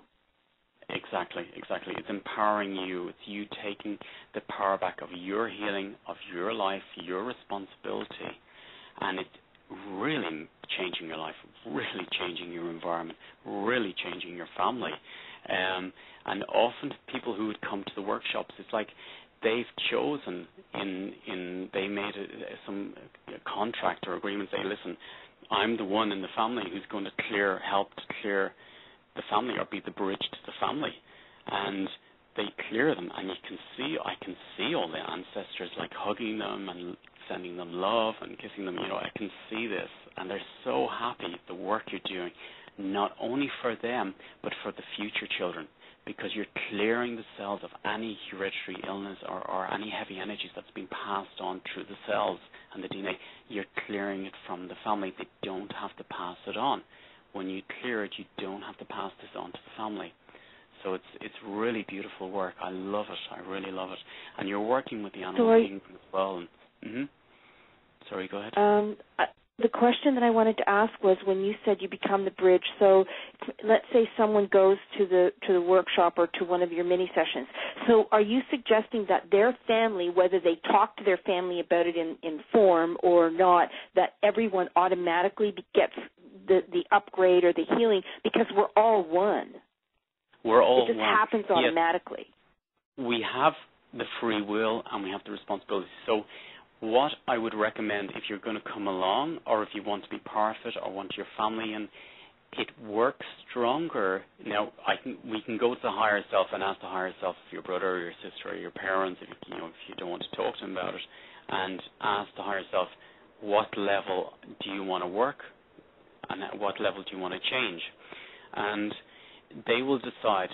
Exactly. It's empowering you. It's you taking the power back of your healing, of your life, your responsibility, and it's really changing your life, really changing your environment, really changing your family. And often people who would come to the workshops, it's like they've chosen they made some contract or agreement, say, listen, I'm the one in the family who's going to help to clear the family or be the bridge to the family. And they clear them, and I can see all the ancestors, like hugging them and sending them love and kissing them. I can see this, and they're so happy the work you're doing, not only for them, but for the future children, because you're clearing the cells of any hereditary illness or any heavy energies that's been passed on through the cells and the DNA. You're clearing it from the family. They don't have to pass it on. When you clear it, you don't have to pass this on to the family. So it's really beautiful work. I love it. I really love it. And you're working with the animal beings as well. Sorry, go ahead. The question that I wanted to ask was, when you said you become the bridge, so let's say someone goes to the workshop or to one of your mini sessions. So are you suggesting that their family, whether they talk to their family about it in form or not, that everyone automatically gets the upgrade or the healing because we're all one? We're all one. It just happens automatically. Yes. We have the free will and we have the responsibility. So what I would recommend, if you're going to come along or if you want to be part of it or want your family in, it works stronger. Now, we can go to the higher self and ask the higher self, your brother or your sister or your parents, if you don't want to talk to them about it, and ask the higher self, what level do you want to work and at what level do you want to change? And they will decide.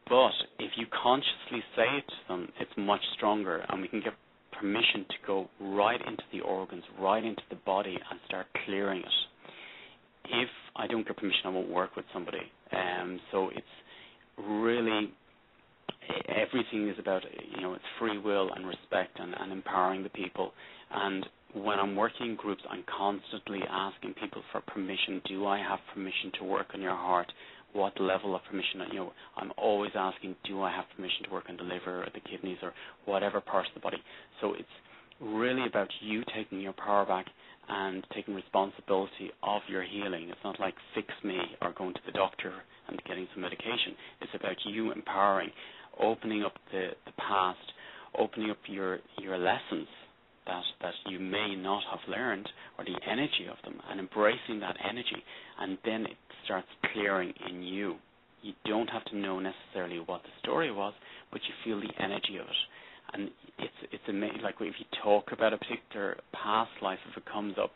But if you consciously say it to them, it's much stronger, and we can get permission to go right into the organs, right into the body, and start clearing it. If I don't get permission, I won't work with somebody. So it's really, everything is about, it's free will and respect and empowering the people. And when I'm working in groups, I'm constantly asking people for permission. Do I have permission to work on your heart? What level of permission? I'm always asking, do I have permission to work on the liver or the kidneys or whatever parts of the body? So it's really about you taking your power back and taking responsibility of your healing. It's not like fix me or going to the doctor and getting some medication. It's about you empowering, opening up the past, opening up your lessons that you may not have learned, or the energy of them, and embracing that energy, and then it starts clearing in you. You don't have to know necessarily what the story was, but you feel the energy of it. And it's amazing. Like if you talk about a particular past life, if it comes up,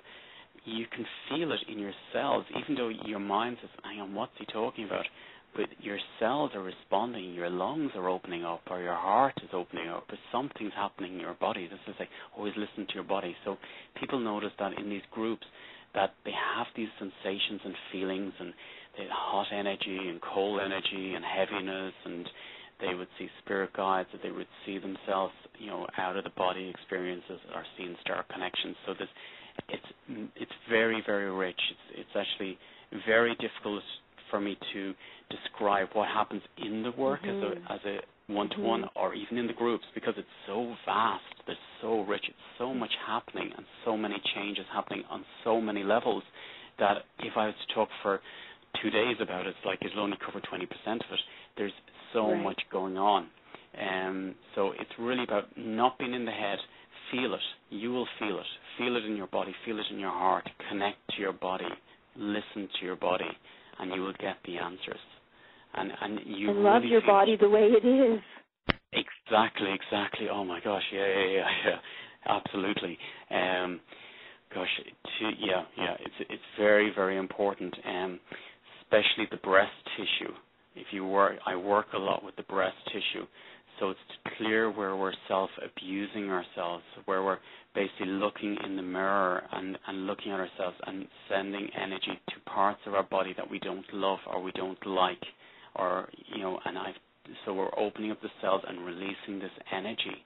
you can feel it in your cells, even though your mind says, hang on, what's he talking about? But your cells are responding, your lungs are opening up, or your heart is opening up, or something's happening in your body. This is like, always listen to your body. So people notice that in these groups that they have these sensations and feelings, and they have hot energy and cold energy and heaviness, and they would see spirit guides, or they would see themselves, out of the body experiences, or seeing star connections. So it's very, very rich. It's actually very difficult for me to describe what happens in the work as a one-to-one or even in the groups, because it's so vast, it's so rich, it's so much happening and so many changes happening on so many levels that if I was to talk for 2 days about it, it's like it'll only cover 20% of it. There's so much going on. So it's really about not being in the head. Feel it. You will feel it. Feel it in your body. Feel it in your heart. Connect to your body. Listen to your body, and you will get the answers. And you and love really your body the way it is. Exactly. Oh my gosh, yeah. Absolutely. It's very, very important. Especially the breast tissue. I work a lot with the breast tissue. So it's to clear where we're self-abusing ourselves, where we're basically looking in the mirror and looking at ourselves and sending energy to parts of our body that we don't love or we don't like, or, you know, so we're opening up the cells and releasing this energy,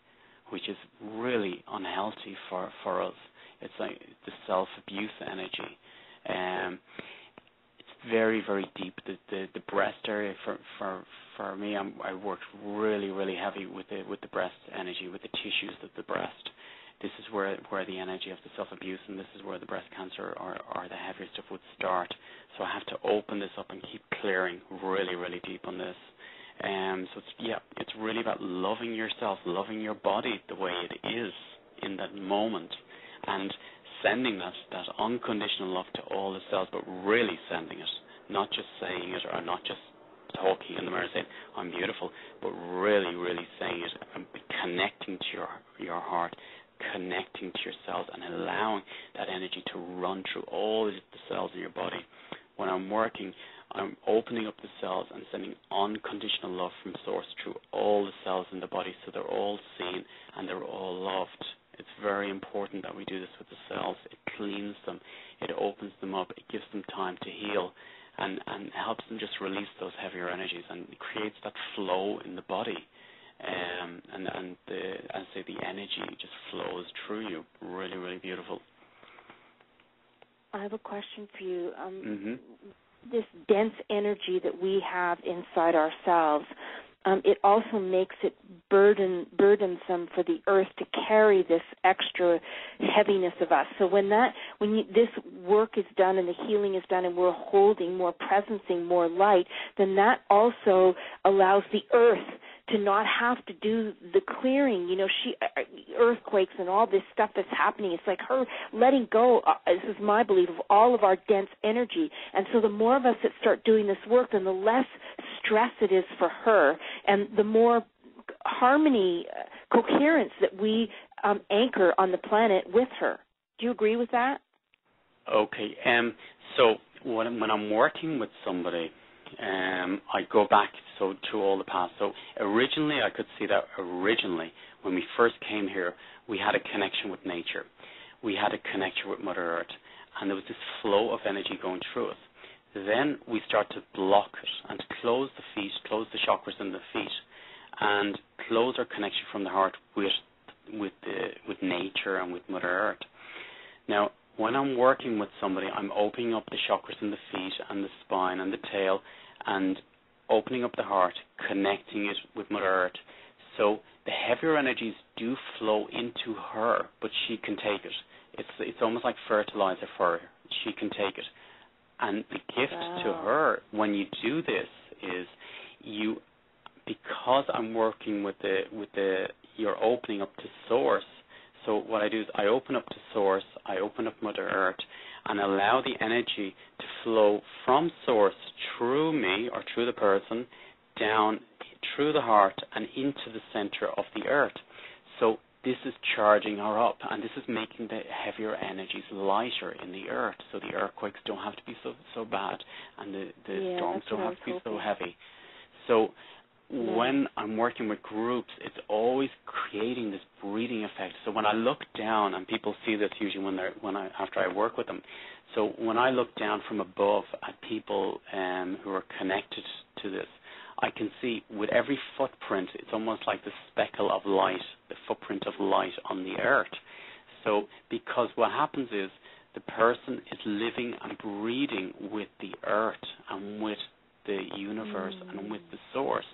which is really unhealthy for us. It's like the self-abuse energy. It's very, very deep. The breast area for me, I worked really, really heavy with the breast energy, with the tissues of the breast. This is where the energy of the self-abuse, and this is where the breast cancer or the heavier stuff would start. So I have to open this up and keep clearing really, really deep on this. So it's really about loving yourself, loving your body the way it is in that moment, and sending that unconditional love to all the cells, but really sending it, not just saying it or not just talking in the mirror saying, I'm beautiful, but really, really saying it and connecting to your heart, connecting to your cells and allowing that energy to run through all the cells in your body. When I'm working, I'm opening up the cells and sending unconditional love from source through all the cells in the body so they're all seen and they're all loved. It's very important that we do this with the cells. It cleans them, it opens them up, it gives them time to heal, and helps them just release those heavier energies, and it creates that flow in the body. And as I say, the energy just flows through you. Really, really beautiful. I have a question for you. This dense energy that we have inside ourselves, it also makes it burdensome for the earth to carry this extra heaviness of us. So this work is done and the healing is done and we're holding more presencing, more light, then that also allows the earth to not have to do the clearing. You know, earthquakes and all this stuff that's happening, it's like her letting go, this is my belief, of all of our dense energy. And so the more of us that start doing this work, then the less stress it is for her, and the more harmony, coherence that we anchor on the planet with her. Do you agree with that? Okay. So when I'm working with somebody, I go back to all the past. So originally, I could see that when we first came here, we had a connection with nature. We had a connection with Mother Earth, and there was this flow of energy going through us. Then we start to block it and to close the feet, close the chakras in the feet, and close our connection from the heart with nature and with Mother Earth. Now, when I'm working with somebody, I'm opening up the chakras in the feet and the spine and the tail, and opening up the heart, connecting it with Mother Earth. So the heavier energies do flow into her, but she can take it. It's almost like fertilizer for her. She can take it. And the gift to her when you do this is because I'm working with you're opening up to source. So what I do is I open up to source, I open up Mother Earth, and allow the energy to flow from source through me or through the person, down through the heart and into the center of the earth. So this is charging her up, and this is making the heavier energies lighter in the earth, so the earthquakes don't have to be so bad, and the storms don't have to be so heavy. So when I'm working with groups, it's always creating this breathing effect. So when I look down, and people see this usually after I work with them. So when I look down from above at people who are connected to this, I can see with every footprint, it's almost like the speckle of light, the footprint of light on the earth. So because what happens is the person is living and breathing with the earth and with the universe and with the source.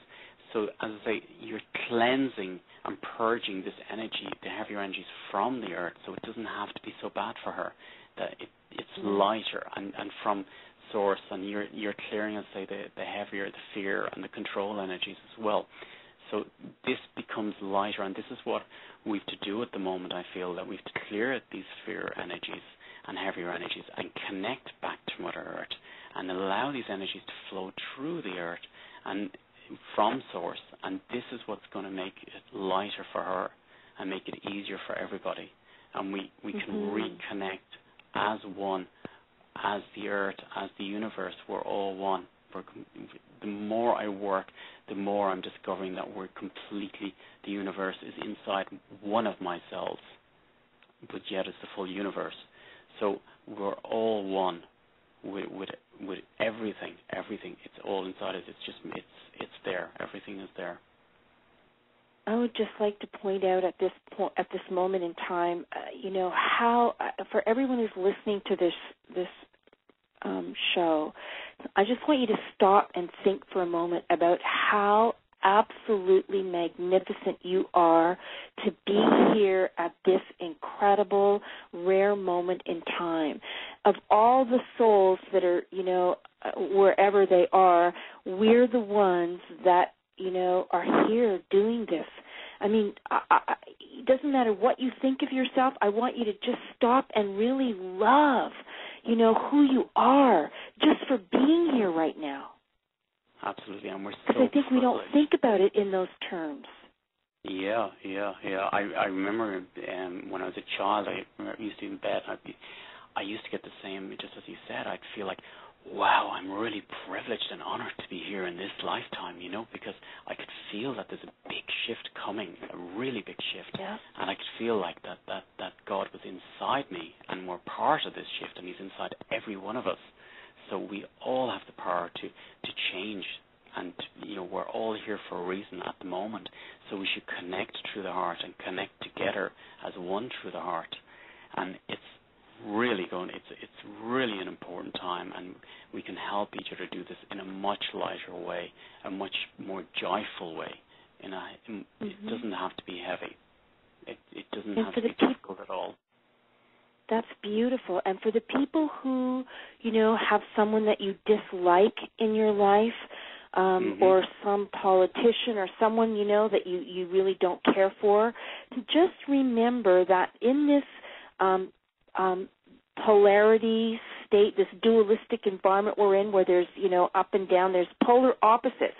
So as I say, you're cleansing and purging this energy, the heavier energies from the earth, so it doesn't have to be so bad for her. That it's lighter and from source, and you're clearing, as I say, the heavier, the fear and the control energies as well. So this becomes lighter, and this is what we have to do at the moment. I feel that we have to clear these fear energies and heavier energies and connect back to Mother Earth and allow these energies to flow through the earth and from source, and this is what's going to make it lighter for her and make it easier for everybody, and we can reconnect as one, as the earth, as the universe. We're all one. the more I work, the more I'm discovering that the universe is inside one of my cells, but yet it's the full universe. So we're all one with everything. It's all inside us. It's there. Everything is there. I would just like to point out at this moment in time, how for everyone who's listening to this show, I just want you to stop and think for a moment about how absolutely magnificent you are to be here at this incredible, rare moment in time. Of all the souls that are, wherever they are, we're the ones that are here doing this. I mean, it doesn't matter what you think of yourself. I want you to just stop and really love, who you are just for being here right now. Absolutely, and we're so because I think privileged. we don't think about it in those terms. Yeah. I remember when I was a child, I used to be in bed. I used to get the same, just as you said. I'd feel like, wow, I'm really privileged and honored to be here in this lifetime, because I could feel that there's a big shift coming, a really big shift. Yeah. And I could feel like that God was inside me and we're part of this shift, and he's inside every one of us. So we all have the power to change, and we're all here for a reason at the moment. So we should connect through the heart and connect together as one through the heart. And it's really an important time, and we can help each other do this in a much lighter way, a much more joyful way. It doesn't have to be heavy. It doesn't have to be difficult at all. That's beautiful. And for the people who, have someone that you dislike in your life, or some politician or someone, that you really don't care for, just remember that in this polarity state, this dualistic environment we're in, where there's, up and down, there's polar opposites.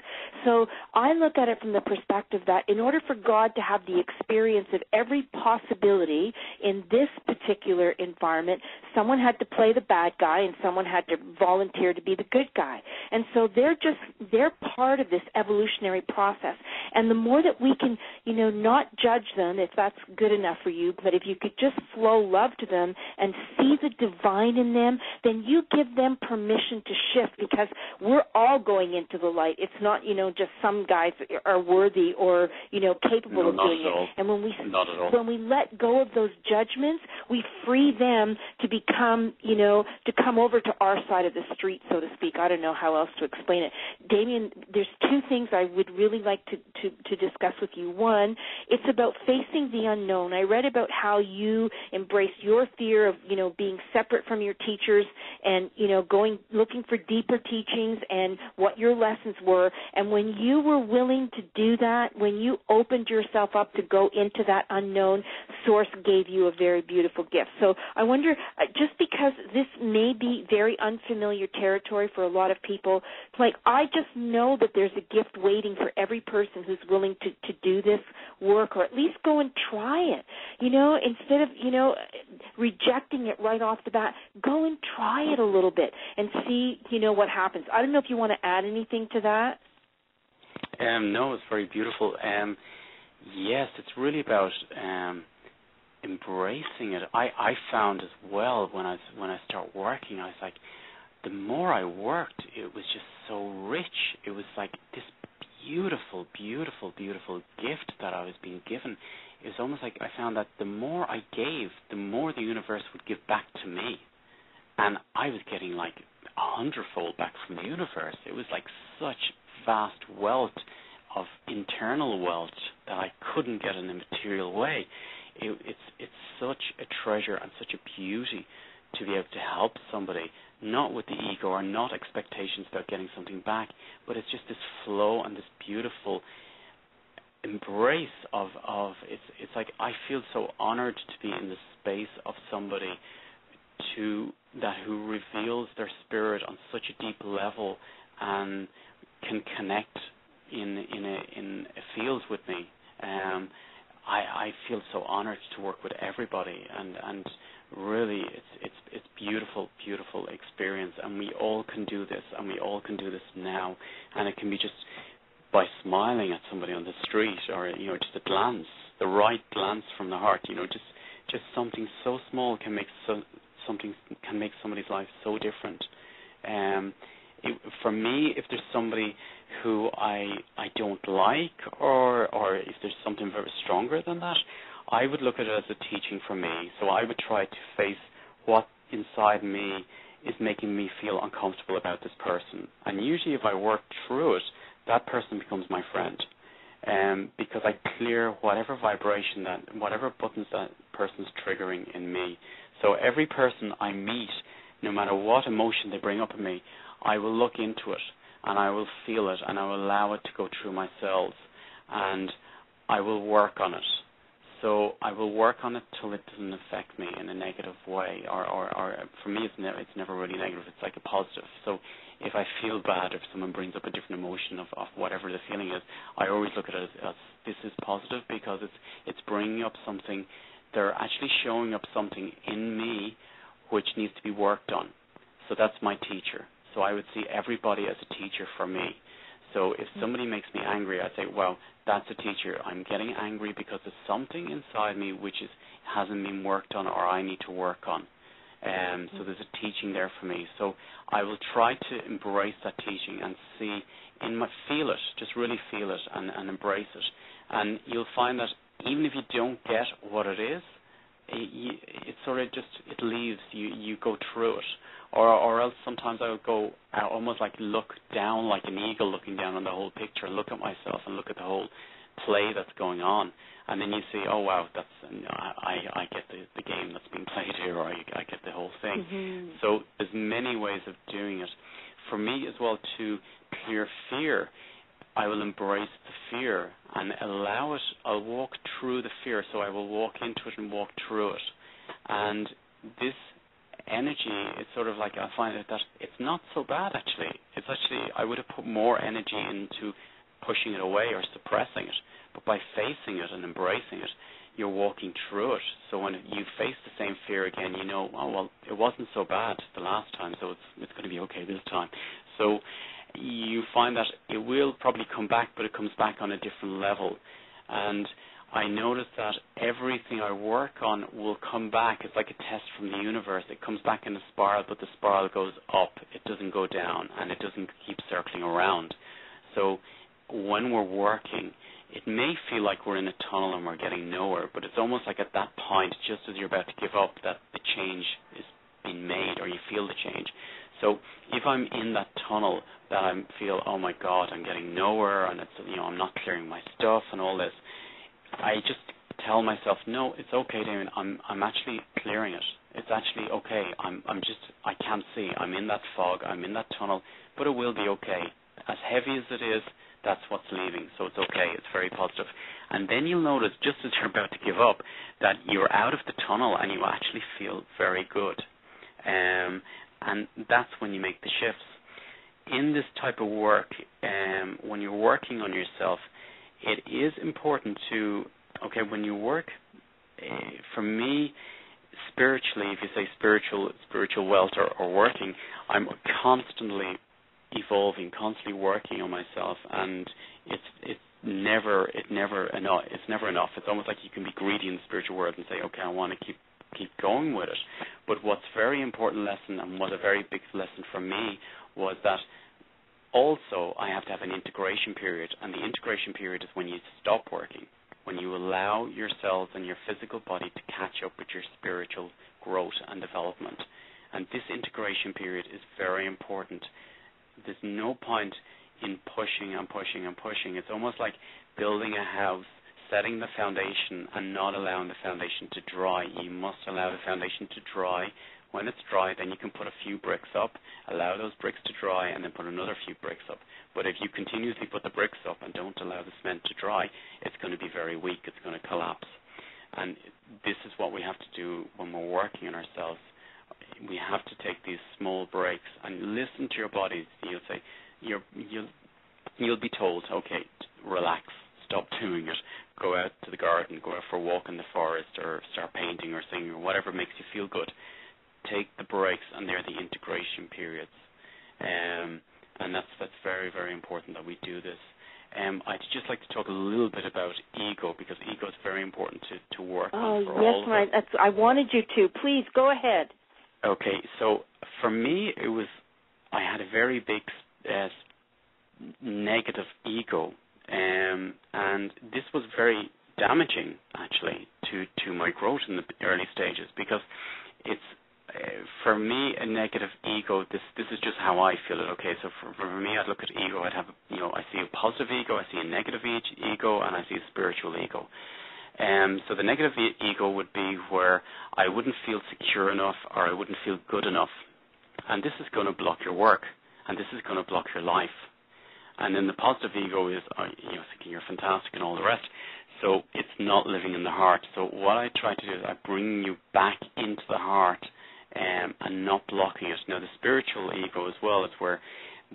So I look at it from the perspective that in order for God to have the experience of every possibility in this particular environment, someone had to play the bad guy and someone had to volunteer to be the good guy. And so they're part of this evolutionary process. And the more that we can, not judge them, if that's good enough for you, but if you could just flow love to them and see the divine in them, then you give them permission to shift, because we're all going into the light. It's not, just some guys are worthy or, capable of doing it. And when we let go of those judgments, we free them to become, to come over to our side of the street, so to speak. I don't know how else to explain it. Damien, there's two things I would really like to discuss with you. One, it's about facing the unknown. I read about how you embraced your fear of, being separate from your teachers and, looking for deeper teachings and what your lessons were. And when you were willing to do that, when you opened yourself up to go into that unknown, Source gave you a very beautiful gift. So I wonder, just because this may be very unfamiliar territory for a lot of people, I just know that there's a gift waiting for every person who's willing to do this work, or at least go and try it. Instead of, rejecting it right off the bat, go and try it a little bit and see, what happens. I don't know if you want to add anything to that. No, it's very beautiful. Yes, it's really about embracing it. I found as well when I started working, I was like, the more I worked, it was just so rich. It was like this beautiful, beautiful, beautiful gift that I was being given. It was almost like I found that the more I gave, the more the universe would give back to me. And I was getting like 100-fold back from the universe. It was like such vast wealth of internal wealth that I couldn't get in a material way. It's such a treasure and such a beauty to be able to help somebody, not with the ego or not expectations about getting something back, but it's just this flow and this beautiful embrace of it's like I feel so honored to be in the space of somebody who reveals their spirit on such a deep level and can connect in a field with me. I feel so honored to work with everybody, and really it's beautiful experience, and we all can do this, and we all can do this now, and it can make somebody's life so different. For me, if there's somebody who I don't like, or if there's something very stronger than that, I would look at it as a teaching for me. So I would try to face what inside me is making me feel uncomfortable about this person. And usually if I work through it, that person becomes my friend. Because I clear whatever vibration, whatever buttons that person's triggering in me. So every person I meet, no matter what emotion they bring up in me, I will look into it and I will feel it and I will allow it to go through my cells and I will work on it. So I will work on it till it doesn't affect me in a negative way, or for me it's never really negative. It's like a positive. So if I feel bad, if someone brings up a different emotion of whatever the feeling is, I always look at it as this is positive because it's bringing up something. They're actually showing up something in me which needs to be worked on. So that's my teacher. So I would see everybody as a teacher for me. So if somebody makes me angry, I'd say, well, that's a teacher. I'm getting angry because there's something inside me which hasn't been worked on or I need to work on. So there's a teaching there for me. So I will try to embrace that teaching and feel it, just really feel it and embrace it. And you'll find that even if you don't get what it is, it sort of just, it leaves, you go through it. Or else sometimes I would go almost like look down like an eagle looking down on the whole picture, look at myself and look at the whole play that's going on. And then you see, oh wow, I get the game that's being played here, or I get the whole thing. Mm-hmm. So there's many ways of doing it. For me as well, to clear fear, I will embrace the fear and allow it. I'll walk through the fear, so I will walk into it and walk through it. And this energy is sort of like, I find that it's not so bad actually. It's actually, I would have put more energy into pushing it away or suppressing it. But by facing it and embracing it, you're walking through it. So when you face the same fear again, you know, oh, well, it wasn't so bad the last time, so it's going to be okay this time. So you find that it will probably come back, but it comes back on a different level. And I notice that everything I work on will come back. It's like a test from the universe. It comes back in a spiral, but the spiral goes up. It doesn't go down, and it doesn't keep circling around. So when we're working, it may feel like we're in a tunnel and we're getting nowhere, but it's almost like at that point, just as you're about to give up, that the change is being made, or you feel the change. So if I'm in that tunnel, that I feel, oh my God, I'm getting nowhere, and it's, you know, I'm not clearing my stuff and all this, I just tell myself, no, it's okay, Damien. I'm actually clearing it. It's actually okay. I can't see. I'm in that fog. I'm in that tunnel, but it will be okay. As heavy as it is, that's what's leaving. So it's okay. It's very positive. And then you'll notice, just as you're about to give up, that you're out of the tunnel and you actually feel very good. And that's when you make the shifts. In this type of work, when you're working on yourself, it is important to, when you work, for me, spiritually, if you say spiritual wealth or working, I'm constantly evolving, constantly working on myself, and it's never enough. It's never enough. It's almost like you can be greedy in the spiritual world and say, okay, I want to keep going with it. But what's very important lesson, and was a very big lesson for me, was that also I have to have an integration period, and the integration period is when you stop working, when you allow yourselves and your physical body to catch up with your spiritual growth and development. And this integration period is very important. There's no point in pushing and pushing and pushing. It's almost like building a house, setting the foundation and not allowing the foundation to dry. You must allow the foundation to dry. When it's dry, then you can put a few bricks up, allow those bricks to dry, and then put another few bricks up. But if you continuously put the bricks up and don't allow the cement to dry, it's going to be very weak. It's going to collapse. And this is what we have to do when we're working on ourselves. We have to take these small breaks and listen to your bodies. You'll say, you'll be told, okay, relax, stop doing it, go out to the garden, go out for a walk in the forest, or start painting or singing, or whatever makes you feel good. Take the breaks, and they're the integration periods. And that's very, very important that we do this. I'd just like to talk a little bit about ego, because ego is very important to work on for yes, all of us. I wanted you to. Please, go ahead. Okay, so for me, I had a very big negative ego, and this was very damaging, actually, to my growth in the early stages, because it's, for me, a negative ego, this is just how I feel it, okay? So for me, I'd look at ego, I'd have, I see a positive ego, I see a negative ego, and I see a spiritual ego. So the negative ego would be where I wouldn't feel secure enough, or I wouldn't feel good enough. And this is going to block your work, and this is going to block your life. And then the positive ego is, thinking you're fantastic and all the rest. So it's not living in the heart. So what I try to do is I bring you back into the heart, and not blocking it. Now, the spiritual ego as well is where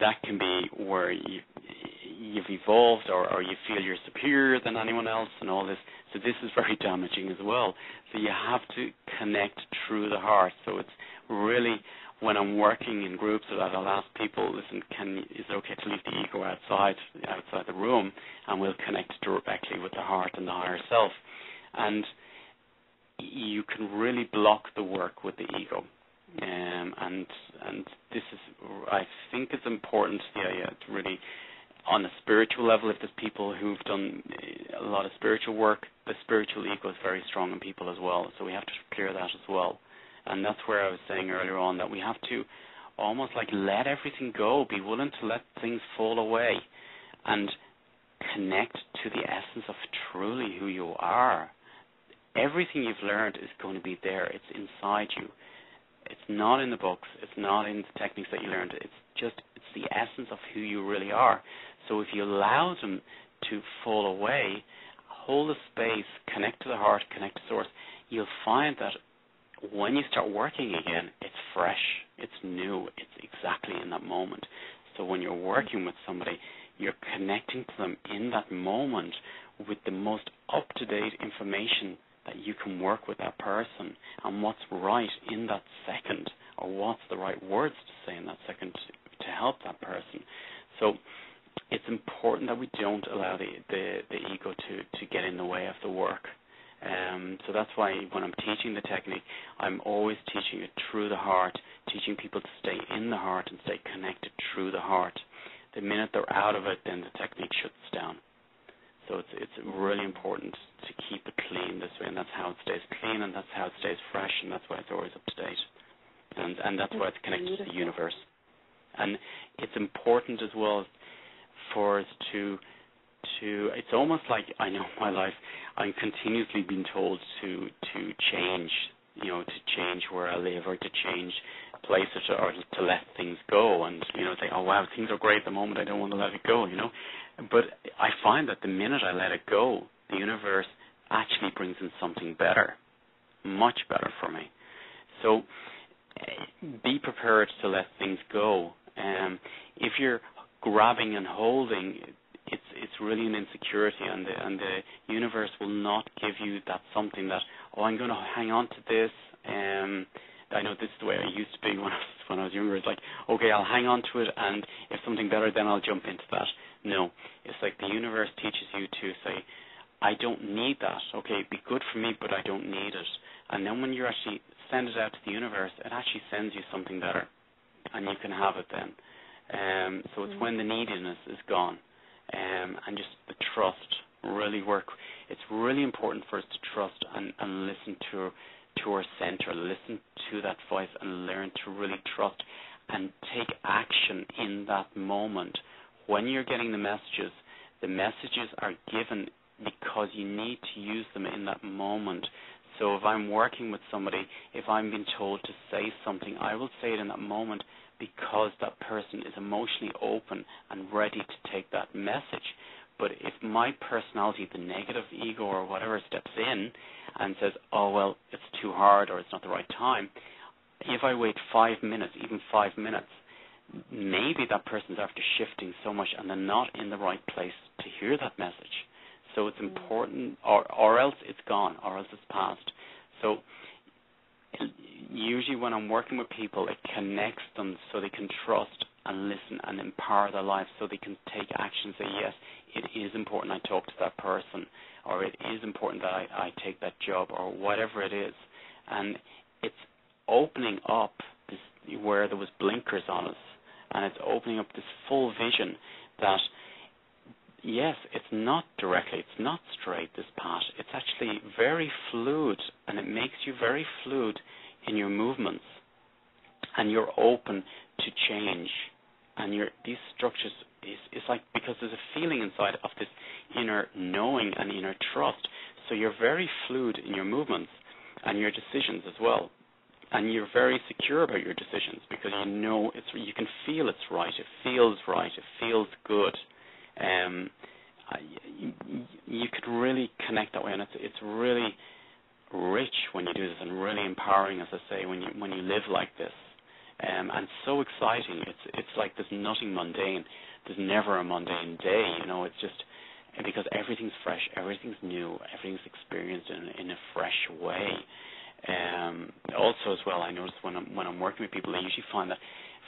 that can be where you've evolved, or you feel you're superior than anyone else and all this. So this is very damaging as well. So you have to connect through the heart. So it's really, when I'm working in groups, I'll ask people, listen, is it okay to leave the ego outside the room, and we'll connect directly with the heart and the higher self. And you can really block the work with the ego. And this is, I think it's important, to really, on a spiritual level, if there's people who've done a lot of spiritual work, the spiritual ego is very strong in people as well. So we have to clear that as well. And that's where I was saying earlier on that we have to almost like let everything go, be willing to let things fall away, and connect to the essence of truly who you are. Everything you've learned is going to be there. It's inside you. It's not in the books. It's not in the techniques that you learned. It's the essence of who you really are. So if you allow them to fall away, hold the space, connect to the heart, connect to source, you'll find that when you start working again, it's fresh, it's new, it's exactly in that moment. So when you're working with somebody, you're connecting to them in that moment with the most up-to-date information that you can work with that person, and what's right in that second, or what's the right words to say in that second to help that person. So it's important that we don't allow the ego to get in the way of the work. So that's why when I'm teaching the technique, I'm always teaching it through the heart, teaching people to stay in the heart and stay connected through the heart. The minute they're out of it, then the technique shuts down. So it's really important to keep it clean this way, and that's how it stays clean, and that's how it stays fresh, and that's why it's always up to date. And that's why it's connected to the universe. And it's important as well for us to it's almost like, I know in my life, I'm continuously being told to change, to change where I live, or to change places, or to let things go, and say, oh wow, things are great at the moment, I don't want to let it go, But I find that the minute I let it go, the universe actually brings in something better, much better for me. So be prepared to let things go. If you're grabbing and holding, it's really an insecurity, and the universe will not give you that something that, I'm going to hang on to this. I know this is the way I used to be when I was younger. It's like, okay, I'll hang on to it, and if something better, then I'll jump into that. No, it's like the universe teaches you to say, I don't need that. Okay, be good for me, but I don't need it. And then when you actually send it out to the universe, it actually sends you something better, and you can have it then. So it's when the neediness is gone, and just the trust really work. It's really important for us to trust and listen to our center, listen to that voice, and learn to really trust and take action in that moment. When you're getting the messages are given because you need to use them in that moment. So if I'm working with somebody, if I'm being told to say something, I will say it in that moment because that person is emotionally open and ready to take that message. But if my personality, the negative ego or whatever, steps in and says, oh, well, it's too hard or it's not the right time, if I wait 5 minutes, even 5 minutes, maybe that person's after shifting so much and they're not in the right place to hear that message. So it's important, or else it's gone, or else it's passed. So usually when I'm working with people, it connects them so they can trust and listen and empower their lives so they can take action and say, yes, it is important I talk to that person, or it is important that I take that job, or whatever it is. And it's opening up this where there was blinkers on us, and it's opening up this full vision that, yes, it's not directly, it's not straight, this path. It's actually very fluid, and it makes you very fluid in your movements, and you're open to change. And these structures is like, because there's a feeling inside of this inner knowing and inner trust. So you're very fluid in your movements and your decisions as well. And you're very secure about your decisions because you know you can feel it's right. It feels right. It feels good. You could really connect that way, and it's really rich when you do this, and really empowering, as I say, when you live like this. And so exciting. It's like there's nothing mundane. There's never a mundane day. It's just because everything's fresh, everything's new, everything's experienced in a fresh way. Also, as well, I notice when I'm working with people, I usually find that,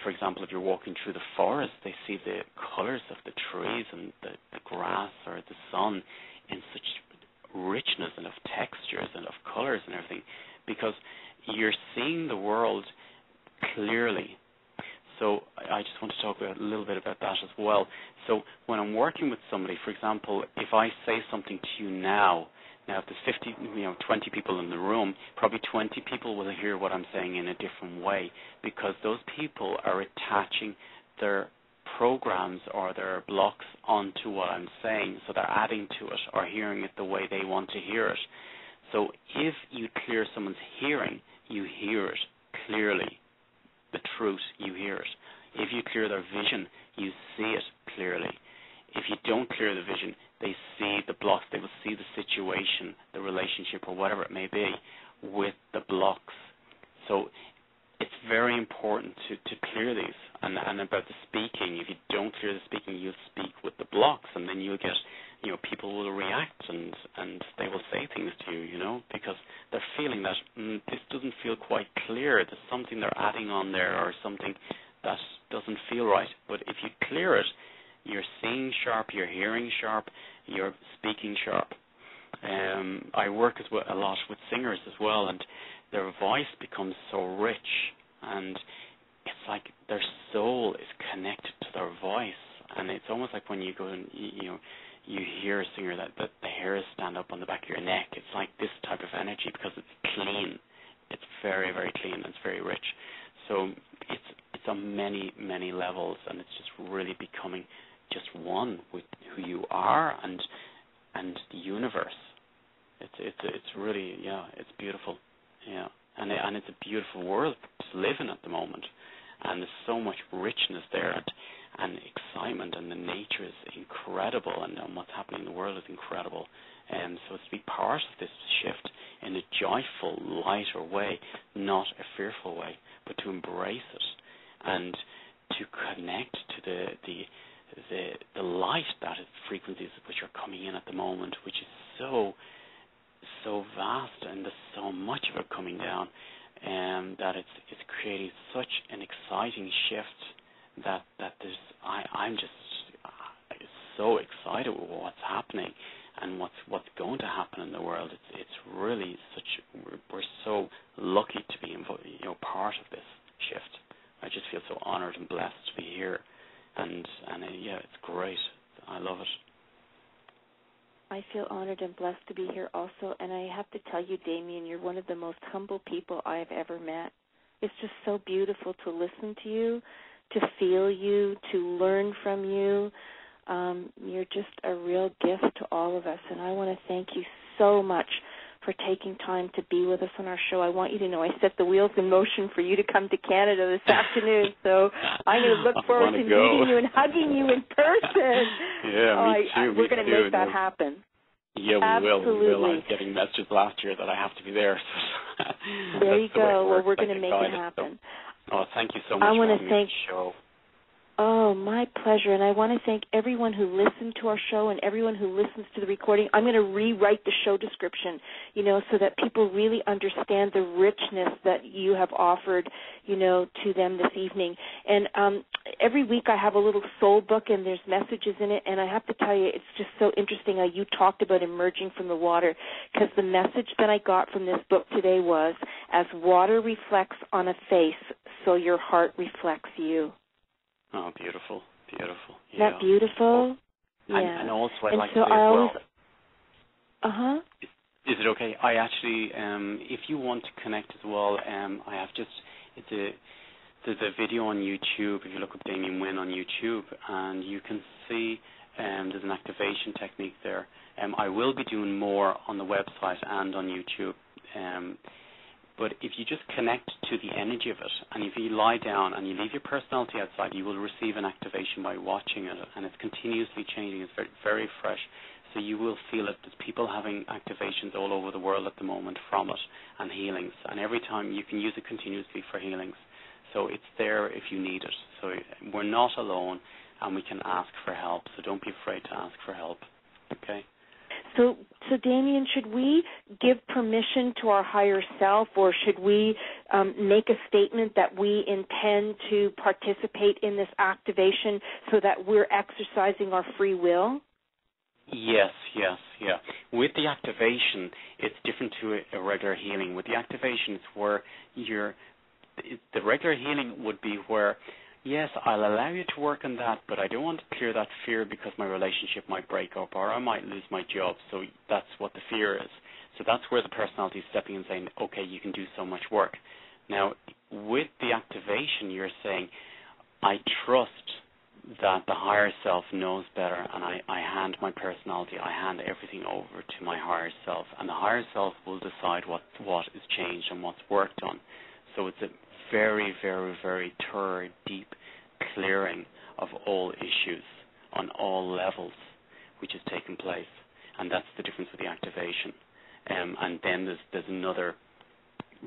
for example, if you're walking through the forest, they see the colors of the trees and the grass or the sun in such richness and of textures and of colors and everything, because you're seeing the world clearly. So I just want to talk a little bit about that as well. So when I'm working with somebody, for example, if I say something to you now if there's 20 people in the room, probably 20 people will hear what I'm saying in a different way, because those people are attaching their programs or their blocks onto what I'm saying. So they're adding to it or hearing it the way they want to hear it. So if you clear someone's hearing, you hear it clearly. The truth, you hear it. If you clear their vision, you see it clearly. If you don't clear the vision, they see the blocks. They will see the situation, the relationship, or whatever it may be, with the blocks. So it's very important to clear these. And about the speaking, if you don't clear the speaking, you'll speak with the blocks, and then you'll get, people will react and they will say things to you, because they're feeling that this doesn't feel quite clear. There's something they're adding on there, or something that doesn't feel right. But if you clear it, you're seeing sharp, you're hearing sharp, you're speaking sharp. I work a lot with singers as well, and their voice becomes so rich, and it's like their soul is connected to their voice, and it's almost like when you go and you hear a singer that the hairs stand up on the back of your neck. It's like this type of energy because it's clean. It's very, very clean, and it's very rich. So it's on many, many levels, and it's just really becoming just one with who you are and the universe. It's really, it's beautiful, and it's a beautiful world to live in at the moment, and there's so much richness there and excitement, and the nature is incredible, and what's happening in the world is incredible. So it's to be part of this shift in a joyful, lighter way, not a fearful way, but to embrace it and to connect to the light that is frequencies which are coming in at the moment, which is so vast, and there's so much of it coming down, and that it's creating such an exciting shift that I'm just so excited with what's happening and what's going to happen in the world. It's really we're so lucky to be part of this shift. I just feel so honored and blessed to be here, and it's great. I love it. I feel honored and blessed to be here also, and I have to tell you, Damien, you're one of the most humble people I have ever met. It's just so beautiful to listen to you, to feel you, to learn from you. You're just a real gift to all of us, and I want to thank you so much for taking time to be with us on our show. I want you to know I set the wheels in motion for you to come to Canada this afternoon, so I'm going to look forward to meeting you and hugging you in person. Yeah, me too. We're going to make that happen. Yeah, Absolutely. we will. I was getting messages last year that I have to be there. There you go. Well, we're going to make it happen. So, thank you so much for having me on the show. Oh, my pleasure. And I want to thank everyone who listened to our show and everyone who listens to the recording. I'm going to rewrite the show description, so that people really understand the richness that you have offered, to them this evening. And every week I have a little soul book, and there's messages in it. And I have to tell you, it's just so interesting how you talked about emerging from the water, because the message that I got from this book today was, as water reflects on a face, so your heart reflects you. Oh, beautiful, beautiful. Isn't that beautiful? Yeah. And also I'd like so to say as well. Uh-huh. Is it okay? I actually, if you want to connect as well, I have there's a video on YouTube. If you look up Damien Wynne on YouTube, and you can see there's an activation technique there. I will be doing more on the website and on YouTube. But if you just connect to the energy of it, and if you lie down and you leave your personality outside, you will receive an activation by watching it, and it's continuously changing. It's very, very fresh. So you will feel it. There's people having activations all over the world at the moment from it, and healings. And every time you can use it continuously for healings. So it's there if you need it. So we're not alone, and we can ask for help. So don't be afraid to ask for help. Okay? So Damien, should we give permission to our higher self, or should we make a statement that we intend to participate in this activation so that we're exercising our free will? Yes. With the activation, it's different to a regular healing. With the activation, it's where the regular healing would be where, yes, I'll allow you to work on that, but I don't want to clear that fear because my relationship might break up or I might lose my job. So that's what the fear is. So that's where the personality is stepping in and saying, okay, you can do so much work. Now, with the activation, you're saying, I trust that the higher self knows better, and I hand my personality, I hand everything over to my higher self, and the higher self will decide what is changed and what's worked on. So it's a very, very, very thorough, deep clearing of all issues on all levels, which has taken place, and that's the difference with the activation. And then there's another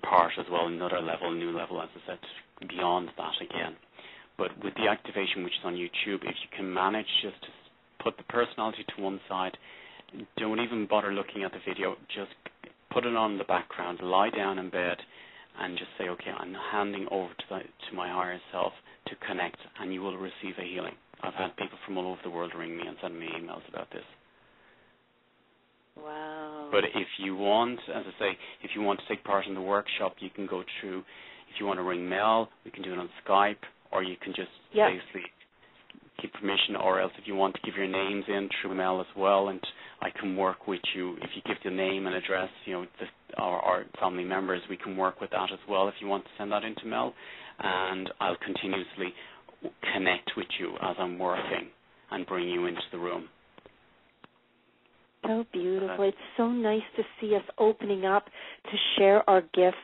part as well, another level, new level, as I said, beyond that again. But with the activation, which is on YouTube, if you can manage just to put the personality to one side, don't even bother looking at the video, just put it on the background, lie down in bed, and just say, okay, I'm handing over to my higher self to connect, and you will receive a healing. I've had people from all over the world ring me and send me emails about this. Wow. But if you want, as I say, if you want to take part in the workshop, you can go through, if you want to ring Mel, we can do it on Skype, or you can just basically give permission, or else if you want to give your names in through Mel as well, and I can work with you. If you give the name and address, our family members, we can work with that as well if you want to send that into Mel, and I'll continuously connect with you as I'm working and bring you into the room. So beautiful. It's so nice to see us opening up to share our gifts,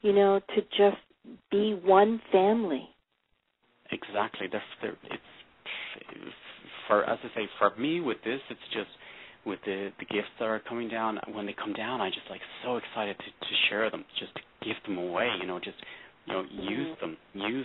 to just be one family. Exactly. It's as I say, for me with this, it's just with the gifts that are coming down. When they come down, I just so excited to share them, just to give them away. Use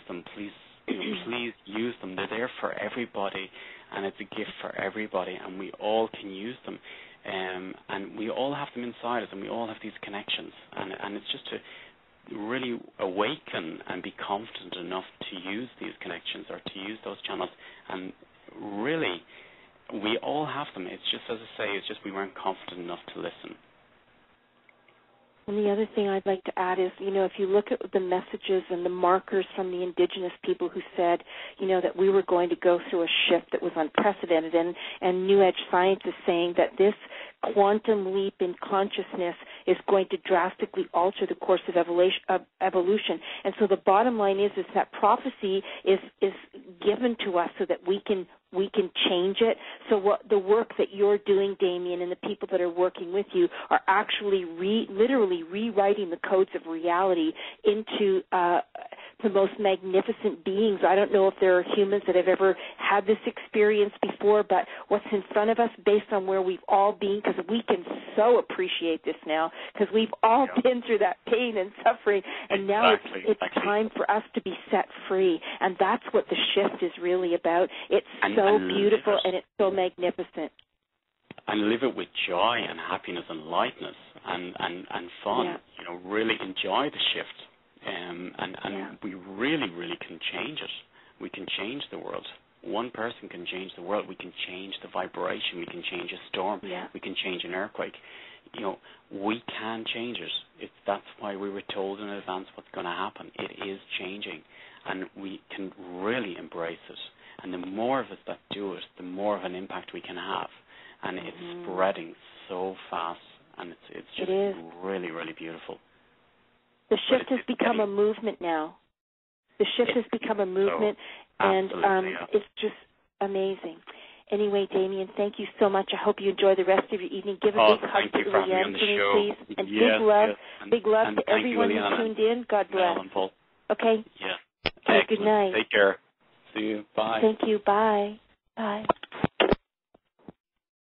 them, please. Please use them. They're there for everybody, and it's a gift for everybody, and we all can use them. And we all have them inside us, and we all have these connections, and it's just to really awaken and be confident enough to use these connections or to use those channels. And really, we all have them. It's just, as I say, it's just we weren't confident enough to listen. And the other thing I'd like to add is, if you look at the messages and the markers from the indigenous people who said, that we were going to go through a shift that was unprecedented, and New Age science is saying that this quantum leap in consciousness is going to drastically alter the course of evolution. And so the bottom line is that prophecy is given to us so that we can change it. So what the work that you're doing, Damien, and the people that are working with you are actually literally rewriting the codes of reality into the most magnificent beings. I don't know if there are humans that have ever had this experience before, but what's in front of us based on where we've all been, because we can so appreciate this now, because we've all been through that pain and suffering, and now it's time for us to be set free, and that's what the shift is really about. It's so beautiful, and it's so magnificent. And live it with joy and happiness and lightness and fun. Yeah. You know, really enjoy the shift. And we really, really can change it. We can change the world. One person can change the world. We can change the vibration. We can change a storm. Yeah. We can change an earthquake. You know, we can change it. That's why we were told in advance what's going to happen. It is changing, and we can really embrace it. And the more of us that do it, the more of an impact we can have. And it's spreading so fast, and it's just really, really beautiful. The shift has become a movement now. The shift has become a movement, and it's just amazing. Anyway, Damien, thank you so much. I hope you enjoy the rest of your evening. Give a big hug to Leanne for me, please. And big love to everyone who tuned in. God bless. Okay? Yeah. Okay, good night. Take care. See you. Bye. Thank you. Bye. Bye.